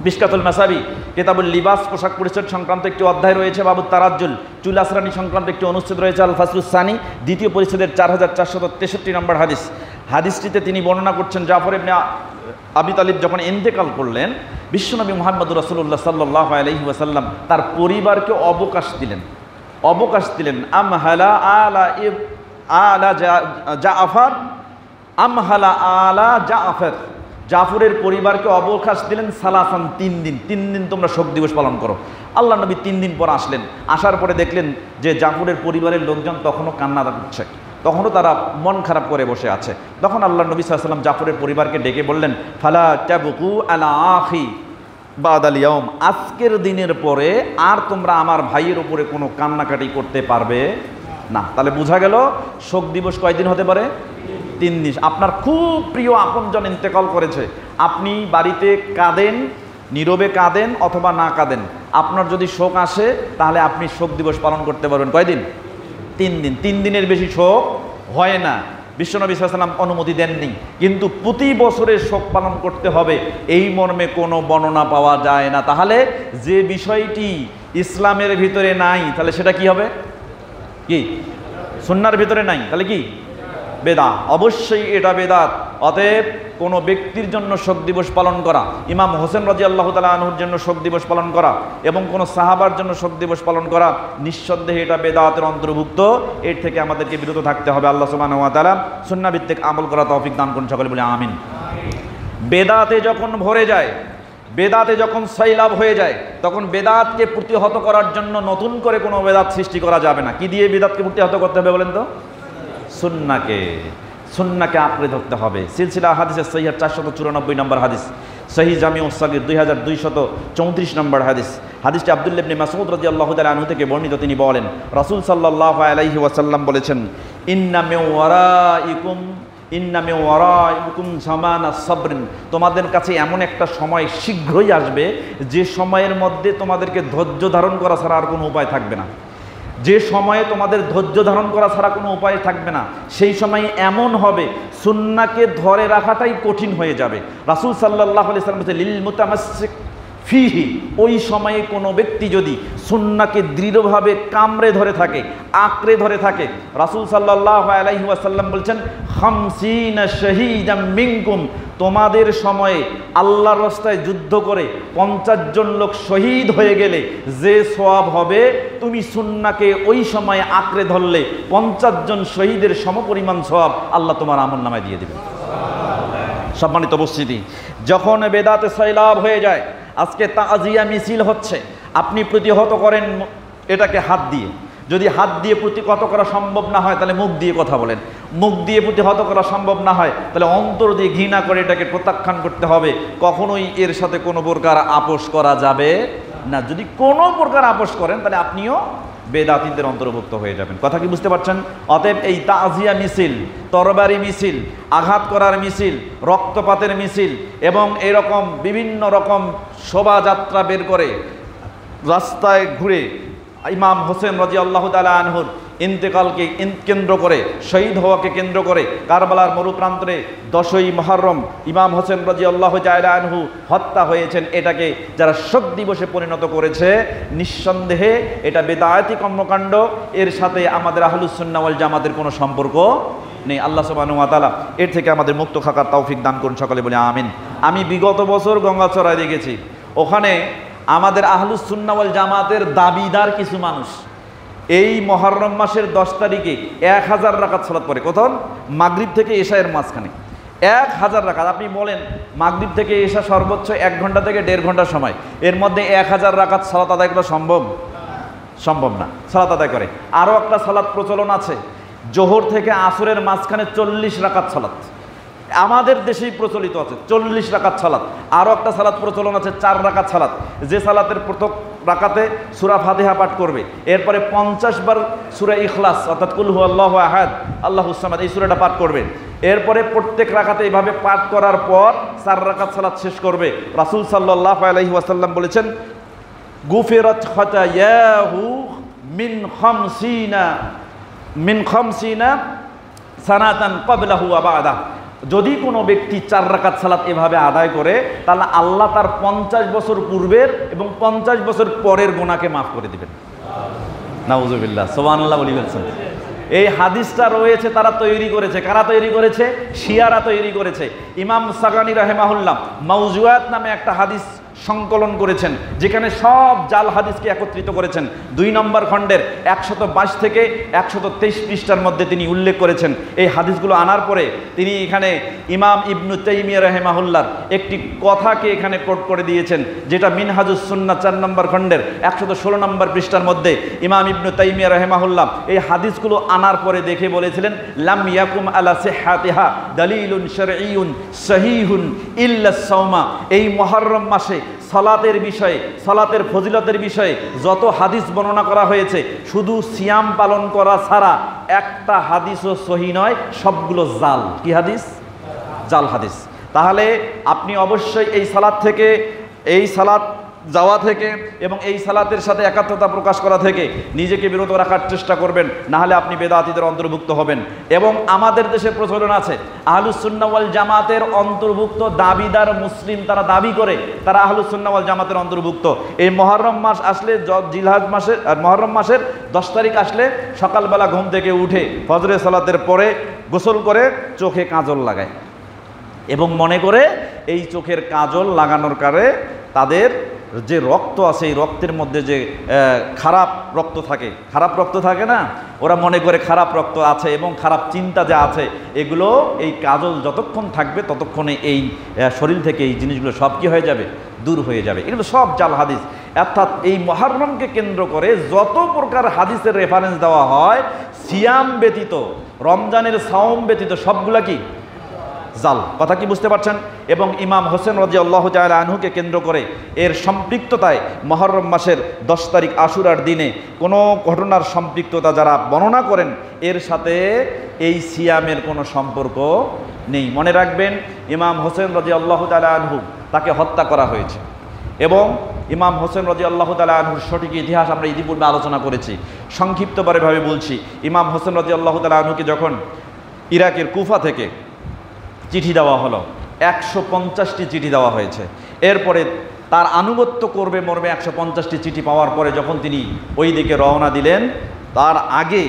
মিশকাতুল মাসাবি, কিতাবুল লিবাস, পোশাক পরিচ্ছদ সংক্রান্ত একটি অধ্যায় রয়েছে। বাবু তারাজ্জুল, চুল আসরানি সংক্রান্ত একটি অনুচ্ছেদ রয়েছে আল ফাসলুস সানি, দ্বিতীয় পরিচ্ছেদের 4463 নম্বর হাদিস। হাদিসটিতে তিনি বর্ণনা করছেন, জাফর ইবনে আবি তালিব যখন ইন্তেকাল করলেন, বিশ্বনবী মুহাম্মদুর রাসূলুল্লাহ সাল্লাল্লাহু আলাইহি ওয়াসাল্লাম তার পরিবারকে অবকাশ দিলেন। আমহালা আলা জাফর, আমহালা আলা জাফর, জাফরের পরিবারকে অবকাশ দিলেন সালাসান, 3 দিন। 3 দিন তোমরা শোক দিবস পালন করো। আল্লাহ নবী 3 দিন পর আসলেন। আসার পরে দেখলেন যে জাফরের পরিবারের লোকজন তখনও কান্না করছে, তখনও তারা মন খারাপ করে বসে আছে। তখন আল্লাহ নবী সাল্লাল্লাহু আলাইহি ওয়াসাল্লাম জাফরের পরিবারকে ডেকে বললেন, ফালা তাবকু আলা আখি বাদাল ইয়াউম, আজকের দিনের পরে আর তোমরা আমার ভাইয়ের উপরে কোনো কান্নাকাটি করতে পারবে না। তাহলে বোঝা গেল শোক দিবস কয়দিন হতে পারে? 3 দিন। আপনার খুব প্রিয় আপনজন ইন্তেকাল করেছে, আপনি বাড়িতে কাঁদেন, নীরবে কাঁদেন অথবা না কাঁদেন, আপনার যদি শোক আসে তাহলে আপনি শোক দিবস পালন করতে পারবেন কয়দিন? 3 দিন। 3 দিনের বেশি শোক হয় না। বিশ্বনবী সাল্লাল্লাহু আলাইহি ওয়াসাল্লাম অনুমতি দেননি, কিন্তু প্রতি বছরে শোক পালন করতে হবে এই মর্মে কোনো বর্ণনা পাওয়া যায় না। তাহলে যে বিষয়টি ইসলামের ভিতরে নাই, তাহলে সেটা কি হবে? কি সুন্নাহর ভিতরে নাই, তাহলে কি বেদাত? অবশ্যই এটা বেদাত। অতএব কোনো ব্যক্তির জন্য শোক দিবস পালন করা, ইমাম হোসেন রাদিয়াল্লাহু তাআলা আনহুর জন্য শোক দিবস পালন করা এবং কোনো সাহাবার জন্য শোক দিবস পালন করা, নিঃসন্দেহে এটা বেদাতের অন্তর্ভুক্ত। এর থেকে আমাদেরকে বিরত থাকতে হবে। আল্লাহ সুবহানাহু ওয়া তাআলা সুন্নাহ ভিত্তিক আমল করা তৌফিক দান করুন, সকলে বলে আমিন। বেদাতে যখন ভরে যায়, বেদাতে যখন সয়লাভ হয়ে যায়, তখন বেদাতকে প্রতিহত করার জন্য নতুন করে কোনো বেদাত সৃষ্টি করা যাবে না। কি দিয়ে বেদাতকে প্রতিহত করতে হবে বলেন তো? সুন্নাহকে আঁকড়ে ধরতে হবে। সিলসিলা হাদিসের সহিহ 494 নম্বর হাদিস, সহিহ জামিউস সাগীর 2234 নম্বর হাদিস। হাদিসটি আব্দুল্লাহ ইবনে মাসউদ রাদিয়াল্লাহু তাআলা আনহু থেকে বর্ণিত। তিনি বলেন, রাসূল সাল্লাল্লাহু আলাইহি ওয়াসাল্লাম বলেছেন, ইন্না মিন ওয়ারাইকুম জামানা সাবরিন, তোমাদের কাছে এমন একটা সময় শীঘ্রই আসবে যে সময়ের মধ্যে তোমাদেরকে ধৈর্য ধারণ করা ছাড়া আর কোনো উপায় থাকবে না। যে সময়ে তোমাদের ধৈর্য ধারণ করা ছাড়া কোনো উপায় থাকবে না, সেই সময় এমন হবে সুন্নাহকে ধরে রাখাটাই কঠিন হয়ে যাবে। রাসূল সাল্লাল্লাহু আলাইহি ওয়াসাল্লাম বলেছেন, লিল মুতামাসসিক ফিহি, ওই সময়ে কোনো ব্যক্তি যদি সুন্নাহকে দৃঢ়ভাবে কামড়ে ধরে থাকে, আঁকড়ে ধরে থাকে, রাসূল সাল্লাল্লাহু আলাইহি ওয়াসাল্লাম বলছেন, খামসিনা শাহীদাম মিনকুম, তোমাদের সময়ে আল্লাহর রাস্তায় যুদ্ধ করে 50 জন লোক শহীদ হয়ে গেলে যে সওয়াব হবে, তুমি সুন্নাহকে ওই সময়ে আঁকড়ে ধরলে 50 জন শহীদের সমপরিমাণ সওয়াব আল্লাহ তোমার আমলনামায় দিয়ে দেবেন। সম্মানিত উপস্থিতি, যখন বেদাতে সয়লাব হয়ে যায়, আজকে তাজিয়া মিছিল হচ্ছে, আপনি প্রতিহত করেন এটাকে হাত দিয়ে। যদি হাত দিয়ে প্রতিহত করা সম্ভব না হয় তাহলে মুখ দিয়ে কথা বলেন, মুখ দিয়ে প্রতিহত করা সম্ভব না হয় তাহলে অন্তর দিয়ে ঘৃণা করে এটাকে প্রত্যাখ্যান করতে হবে। কখনোই এর সাথে কোনো প্রকার আপোষ করা যাবে না। যদি কোনো প্রকার আপোষ করেন তাহলে আপনিও বেদাতীদের অন্তর্ভুক্ত হয়ে যাবেন। কথা কি বুঝতে পারছেন? অতএব এই তাজিয়া মিছিল, তরবারি মিছিল, আঘাত করার মিছিল, রক্তপাতের মিছিল এবং এরকম বিভিন্ন রকম শোভাযাত্রা বের করে রাস্তায় ঘুরে ইমাম হোসেন রাদিয়াল্লাহু তাআলা আনহুর ইন্তেকালকে কেন্দ্র করে, শহীদ হওয়াকে কেন্দ্র করে কারবালার মরুপ্রান্তরে 10ই মুহররম ইমাম হোসেন রাদিয়াল্লাহু তাআলা আনহু হত্যা হয়েছেন, এটাকে যারা শোক দিবসে পরিণত করেছে, নিঃসন্দেহে এটা বেদায়াতি কর্মকাণ্ড। এর সাথে আমাদের আহলুস সুন্নাহ ওয়াল জামাতের কোনো সম্পর্ক নেই। আল্লাহ সুবহানাহু ওয়া তাআলা এর থেকে আমাদের মুক্ত থাকার তৌফিক দান করুন, সকলে বলি আমিন। আমি বিগত বছর গঙ্গাচড়ায় দেখেছি, ওখানে আমাদের আহলুস সুন্নাহ ওয়াল জামাতের দাবিদার কিছু মানুষ এই মুহররম মাসের 10 তারিখে 1000 রাকাত সালাত পড়ে। কোথাও মাগরিব থেকে এশায়ের মাঝখানে 1000 রাকাত। আপনি বলেন মাগরিব থেকে এশা সর্বোচ্চ 1 ঘন্টা থেকে 1.5 ঘন্টা সময়, এর মধ্যে 1000 রাকাত সালাত আদায় করা সম্ভব না। সালাত আদায় করে। আরও একটা সালাত প্রচলন আছে, জোহর থেকে আসরের মাঝখানে 40 রাকাত সালাত আমাদের দেশেই প্রচলিত আছে, 40 রাকাত সালাত। আরও একটা সালাত প্রচলন আছে 4 রাকাত সালাত, যে সালাতের প্রত্যেক রাকাতে সূরা ফাতিহা পাঠ করবে, এরপরে 50 বার সূরা ইখলাস অর্থাৎ কুল হুয়াল্লাহু আহাদ আল্লাহুস সামাদ এই সূরাটা পাঠ করবে। এরপরে প্রত্যেক রাকাতে এইভাবে পাঠ করার পর 4 রাকাত সালাত শেষ করবে। রাসূল সাল্লাল্লাহু আলাইহি ওয়াসাল্লাম বলেছেন, গুফিরাত খাতায়াহু মিন খামসিনা সানাতান ক্বাবলাহু ওয়া বা'দাহু। যদি কোনো ব্যক্তি 4 রাকাত সালাত এভাবে আদায় করে, তাহলে আল্লাহ তার 50 বছর পূর্বের এবং 50 বছর পরের গুনাহকে মাফ করে দিবেন। নাউজুবিল্লাহ, সুবহানাল্লাহ বলি বলছেন। এই হাদিসটা রয়েছে, তারা তৈরি করেছে। কারা তৈরি করেছে? শিয়ারা তৈরি করেছে। ইমাম সাগানি রাহিমাহুল্লাহ মাউজুয়াত নামে একটা হাদিস সংকলন করেছেন, যেখানে সব জাল হাদিসকে একত্রিত করেছেন। 2 নম্বর খণ্ডের 122 থেকে 123 পৃষ্ঠার মধ্যে তিনি উল্লেখ করেছেন। এই হাদিসগুলো আনার পরে তিনি এখানে ইমাম ইবনু তাইমিয়া রাহিমাহুল্লাহর একটি কথাকে এখানে কোট করে দিয়েছেন, যেটা মিনহাজুস সুন্নাহ 4 নম্বর খণ্ডের 116 নম্বর পৃষ্ঠার মধ্যে ইমাম ইবনু তাইমিয়া রাহিমাহুল্লাহ এই হাদিসগুলো আনার পরে দেখে বলেছিলেন, লাম ইয়াকুম আলা সিহহাতিহা দালিলুন শারঈয়ুন সহিহুন ইল্লা সাওমা। এই মুহররম মাসে সালাতের বিষয়ে, সালাতের ফজিলতের বিষয়ে যত হাদিস বর্ণনা করা হয়েছে, শুধু সিয়াম পালন করা ছাড়া একটা হাদিসও সহি নয়, সবগুলো জাল। কি হাদিস? জাল হাদিস। তাহলে আপনি অবশ্যই এই সালাত থেকে, এই সালাত যাওয়া থেকে এবং এই সালাতের সাথে একাত্মতা প্রকাশ করা থেকে নিজেকে বিরত রাখার চেষ্টা করবেন, না হলে আপনি বেদাতীদের অন্তর্ভুক্ত হবেন। এবং আমাদের দেশে প্রচলন আছে, আহলুস সুন্নাহ ওয়াল জামাতের অন্তর্ভুক্ত দাবিদার মুসলিম, তারা দাবি করে তারা আহলুস সুন্নাহ ওয়াল জামাতের অন্তর্ভুক্ত। এই মুহররম মাস আসলে, জিলহজ মাসের মুহররম মাসের 10 তারিখ আসলে সকালবেলা ঘুম থেকে উঠে ফজরের সালাতের পরে গোসল করে চোখে কাজল লাগায় এবং মনে করে এই চোখের কাজল লাগানোর কারণে তাদের যে রক্ত আছে, এই রক্তের মধ্যে যে খারাপ রক্ত থাকে না, ওরা মনে করে খারাপ রক্ত আছে এবং খারাপ চিন্তা যা আছে, এগুলো এই কাজল যতক্ষণ থাকবে ততক্ষণে এই শরীর থেকে এই জিনিসগুলো সব কি হয়ে যাবে? দূর হয়ে যাবে। এগুলো সব জাল হাদিস। অর্থাৎ এই মুহররমকে কেন্দ্র করে যত প্রকার হাদিসের রেফারেন্স দেওয়া হয়, সিয়াম ব্যতীত, রমজানের সাওম ব্যতীত সবগুলা কি জাল। কথা কি বুঝতে পারছেন? এবং ইমাম হোসেন রাদিয়াল্লাহু তাআলা আনহুকে কেন্দ্র করে এর সম্পৃক্ততায় মুহররম মাসের 10 তারিখ আশুরার দিনে কোনো ঘটনার সম্পৃক্ততা যারা বর্ণনা করেন এর সাথে এই সিয়ামের কোনো সম্পর্ক নেই। মনে রাখবেন, ইমাম হোসেন রাদিয়াল্লাহু তাআলা আনহু তাকে হত্যা করা হয়েছে এবং ইমাম হোসেন রাদিয়াল্লাহু তাআলা আনহুর সঠিক ইতিহাস আমরা ইতিপূর্বে আলোচনা করেছি। সংক্ষিপ্তভাবে বলছি, ইমাম হোসেন রাদিয়াল্লাহু তাআলা আনহুকে যখন ইরাকের কুফা থেকে চিঠি দেওয়া হলো, 150টি চিঠি দেওয়া হয়েছে। এরপরে তার আনুগত্য করবে মর্মে 150টি চিঠি পাওয়ার পরে যখন তিনি ওই দিকে রওনা দিলেন, তার আগে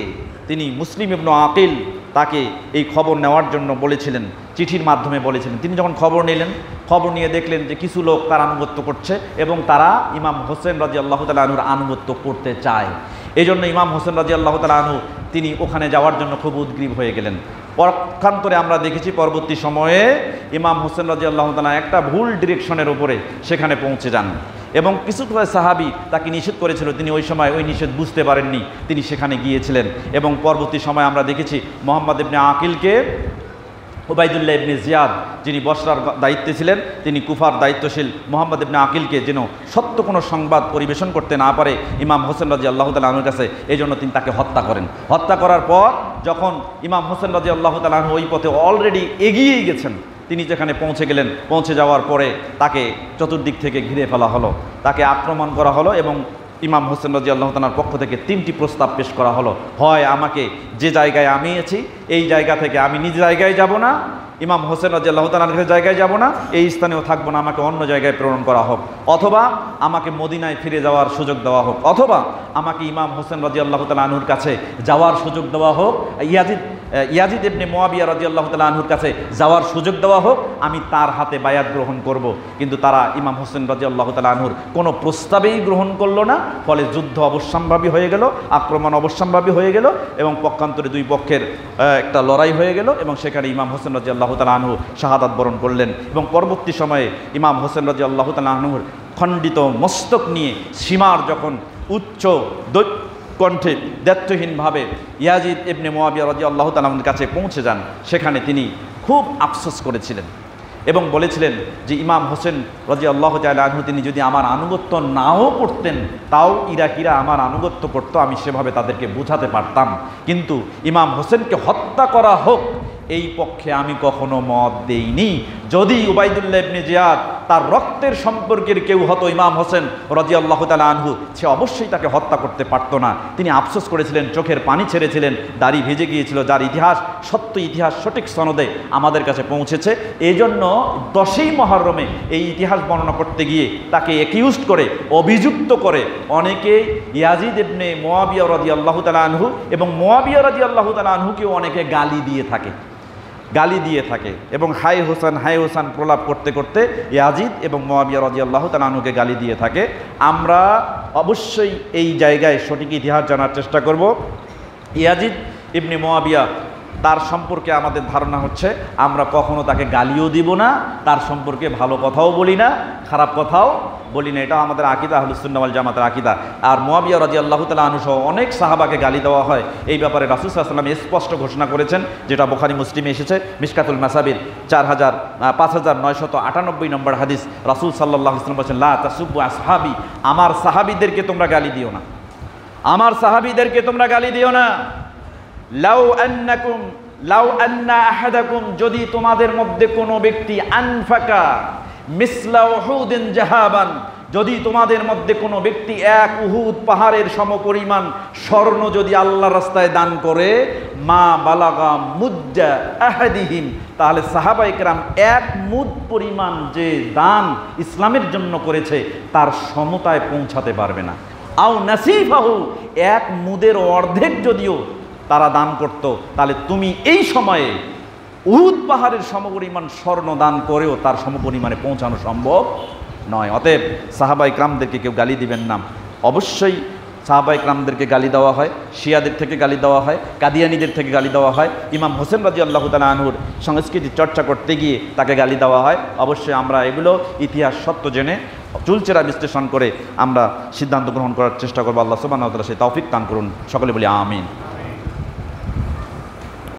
তিনি মুসলিম ইবনে আকিল তাকে এই খবর নেওয়ার জন্য বলেছিলেন, চিঠির মাধ্যমে বলেছিলেন। তিনি যখন খবর নিলেন, খবর নিয়ে দেখলেন যে কিছু লোক তার আনুগত্য করছে এবং তারা ইমাম হোসেন রাদিয়াল্লাহু তাআলা আনহুর আনুগত্য করতে চায়। এই জন্য ইমাম হোসেন রাদিয়াল্লাহু তাআলা আনহু তিনি ওখানে যাওয়ার জন্য খুব উদ্গ্রীব হয়ে গেলেন। পক্ষান্তরে আমরা দেখেছি পরবর্তী সময়ে ইমাম হোসেন রাদিয়াল্লাহু তাআলা একটা ভুল ডিরেকশনের উপরে সেখানে পৌঁছে যান এবং কিছু সাহাবী তাকে নিষেধ করেছিল, তিনি ওই সময় ওই নিষেধ বুঝতে পারেননি, তিনি সেখানে গিয়েছিলেন। এবং পরবর্তী সময় আমরা দেখেছি মোহাম্মদ ইবনে আকিলকে উবাইদুল্লাহ ইবনে জিয়াদ, যিনি বসরার দায়িত্বে ছিলেন, তিনি কুফার দায়িত্বশীল মোহাম্মদ ইবনে আকিলকে যেন সত্য কোনো সংবাদ পরিবেশন করতে না পারে ইমাম হোসেন রাদিয়াল্লাহু তাআলা আনহুর কাছে, এই জন্য তিনি তাকে হত্যা করেন। হত্যা করার পর যখন ইমাম হোসেন রাদিয়াল্লাহু তাআলা আনহু ওই পথে অলরেডি এগিয়েই গেছেন, তিনি যেখানে পৌঁছে গেলেন, পৌঁছে যাওয়ার পরে তাকে চতুর্দিক থেকে ঘিরে ফেলা হলো, তাকে আক্রমণ করা হলো এবং ইমাম হোসেন রাদিয়াল্লাহু তাআলার পক্ষ থেকে 3টি প্রস্তাব পেশ করা হলো। হয় আমাকে যে জায়গায় আমি আছি এই জায়গা থেকে আমি নিজ জায়গায় যাব না, ইমাম হোসেন রাদিয়াল্লাহু তাআলার জায়গায় যাব না, এই স্থানেও থাকবো না, আমাকে অন্য জায়গায় প্রেরণ করা হোক, অথবা আমাকে মদিনায় ফিরে যাওয়ার সুযোগ দেওয়া হোক, অথবা আমাকে ইমাম হোসেন রাদিয়াল্লাহু তাআলা আনহুর কাছে যাওয়ার সুযোগ দেওয়া হোক, ইয়াজিদ ইবনে মুয়াবিয়া রাদিয়াল্লাহু তাআলা আনহুর কাছে যাওয়ার সুযোগ দেওয়া হোক, আমি তার হাতে বায়াত গ্রহণ করব। কিন্তু তারা ইমাম হোসেন রাদিয়াল্লাহু তাআলা আনহুর কোনো প্রস্তাবেই গ্রহণ করলো না। ফলে যুদ্ধ অবশ্যম্ভাবী হয়ে গেল, আক্রমণ অবশ্যম্ভাবী হয়ে গেল এবং পক্ষান্তরে দুই পক্ষের একটা লড়াই হয়ে গেল এবং সেখানে ইমাম হোসেন রাদিয়াল্লাহু তাআলা আনহু শাহাদাত বরণ করলেন। এবং পরবর্তী সময়ে ইমাম হোসেন রাদিয়াল্লাহু তাআলা আনহুর খণ্ডিত মস্তক নিয়ে সীমার যখন উচ্চ কণ্ঠে দায়িত্বহীনভাবে ইয়াজিদ ইবনে মুয়াবিয়া রাদিয়াল্লাহু তাআলা আনহুর কাছে পৌঁছে যান, সেখানে তিনি খুব আফসোস করেছিলেন এবং বলেছিলেন যে ইমাম হোসেন রাদিয়াল্লাহু তাআলা আনহু তিনি যদি আমার আনুগত্য নাও করতেন তাও ইরাকিরা আমার আনুগত্য করত, আমি সেভাবে তাদেরকে বোঝাতে পারতাম, কিন্তু ইমাম হোসেনকে হত্যা করা হোক এই পক্ষে আমি কখনো মত দেইনি। যদি উবাইদুল্লাহ ইবনে জিয়াদ তার রক্তের সম্পর্কের কেউ হতো ইমাম হোসেন রাদিয়াল্লাহু তাআলা আনহু, সে অবশ্যই তাকে হত্যা করতে পারতো না। তিনি আফসোস করেছিলেন, চোখের পানি ছেড়েছিলেন, দাড়ি ভিজে গিয়েছিল, যার ইতিহাস সত্য ইতিহাস সঠিক সনদে আমাদের কাছে পৌঁছেছে। এই জন্য 10ই মুহররমে এই ইতিহাস বর্ণনা করতে গিয়ে তাকে অ্যাকিউজড করে, অভিযুক্ত করে অনেকে ইয়াজিদ ইবনে মুয়াবিয়া রাদিয়াল্লাহু তাআলা আনহু এবং মুয়াবিয়া রাদিয়াল্লাহু তাআলা আনহুকেও অনেকে গালি দিয়ে থাকে এবং হাই হোসেন প্রলাপ করতে করতে ইয়াজিদ এবং মুয়াবিয়া রাদিয়াল্লাহু তাআলা আনহুকে গালি দিয়ে থাকে। আমরা অবশ্যই এই জায়গায় সঠিক ইতিহাস জানার চেষ্টা করব। ইয়াজিদ ইবনে মুয়াবিয়া তার সম্পর্কে আমাদের ধারণা হচ্ছে আমরা কখনো তাকে গালিও দিব না, তার সম্পর্কে ভালো কথাও বলি না, খারাপ কথাও বলি না, এটা আমাদের আকিদা, আহলুস সুন্নাহ ওয়াল জামাতের আকিদা। আর মুয়াবিয়া রাদিয়াল্লাহু তাআলা আনহু সহ অনেক সাহাবাকে গালি দেওয়া হয়, এই ব্যাপারে রাসূল সাল্লাল্লাহু আলাইহি ওয়াসাল্লাম স্পষ্ট ঘোষণা করেছেন, যেটা বুখারী মুসলিমে এসেছে, মিশকাতুল মাসাবির 5998 নম্বর হাদিস। রাসূল সাল্লাল্লাহু আলাইহি ওয়াসাল্লাম বলেছেন, লা তাসুব্বু আসহাবি, আমার সাহাবীদেরকে তোমরা গালি দিও না, আমার সাহাবীদেরকে তোমরা গালি দিও না। লাউ আন্না আহাদাকুম, যদি তোমাদের মধ্যে কোনো ব্যক্তি আনফাকা মিসলা উহুদিন জাহাবান, যদি তোমাদের মধ্যে কোনো ব্যক্তি এক উহুদ পাহাড়ের সমপরিমাণ স্বর্ণ যদি আল্লাহর রাস্তায় দান করে, মা বালাগা মুদ্দা আহাদিহিম, তাহলে সাহাবায়ে কেরাম এক মুদ পরিমাণ যে দান ইসলামের জন্য করেছে তার সমতায় পৌঁছাতে পারবে না। আও নাসিফাহু, এক মুদের অর্ধেক যদিও তারা দান করত, তাহলে তুমি এই সময়ে উহুদ পাহাড়ের সমপরিমাণ স্বর্ণ দান করেও তার সমপরিমাণে পৌঁছানো সম্ভব নয়। অতএব সাহাবায়ে কেরামদেরকে কেউ গালি দিবেন না। অবশ্যই সাহাবায়ে কেরামদেরকে গালি দেওয়া হয়, শিয়াদের থেকে গালি দেওয়া হয়, কাদিয়ানীদের থেকে গালি দেওয়া হয়, ইমাম হোসেন রাদিয়াল্লাহু তাআলা আনহুর সংস্কৃতি চর্চা করতে গিয়ে তাকে গালি দেওয়া হয়। অবশ্যই আমরা এগুলো ইতিহাস সত্য জেনে চুলচেরা বিশ্লেষণ করে আমরা সিদ্ধান্ত গ্রহণ করার চেষ্টা করবো। আল্লাহ সুবহানাহু ওয়া তাআলা সেই তৌফিক দান করুন। সকলে বলি আমিন।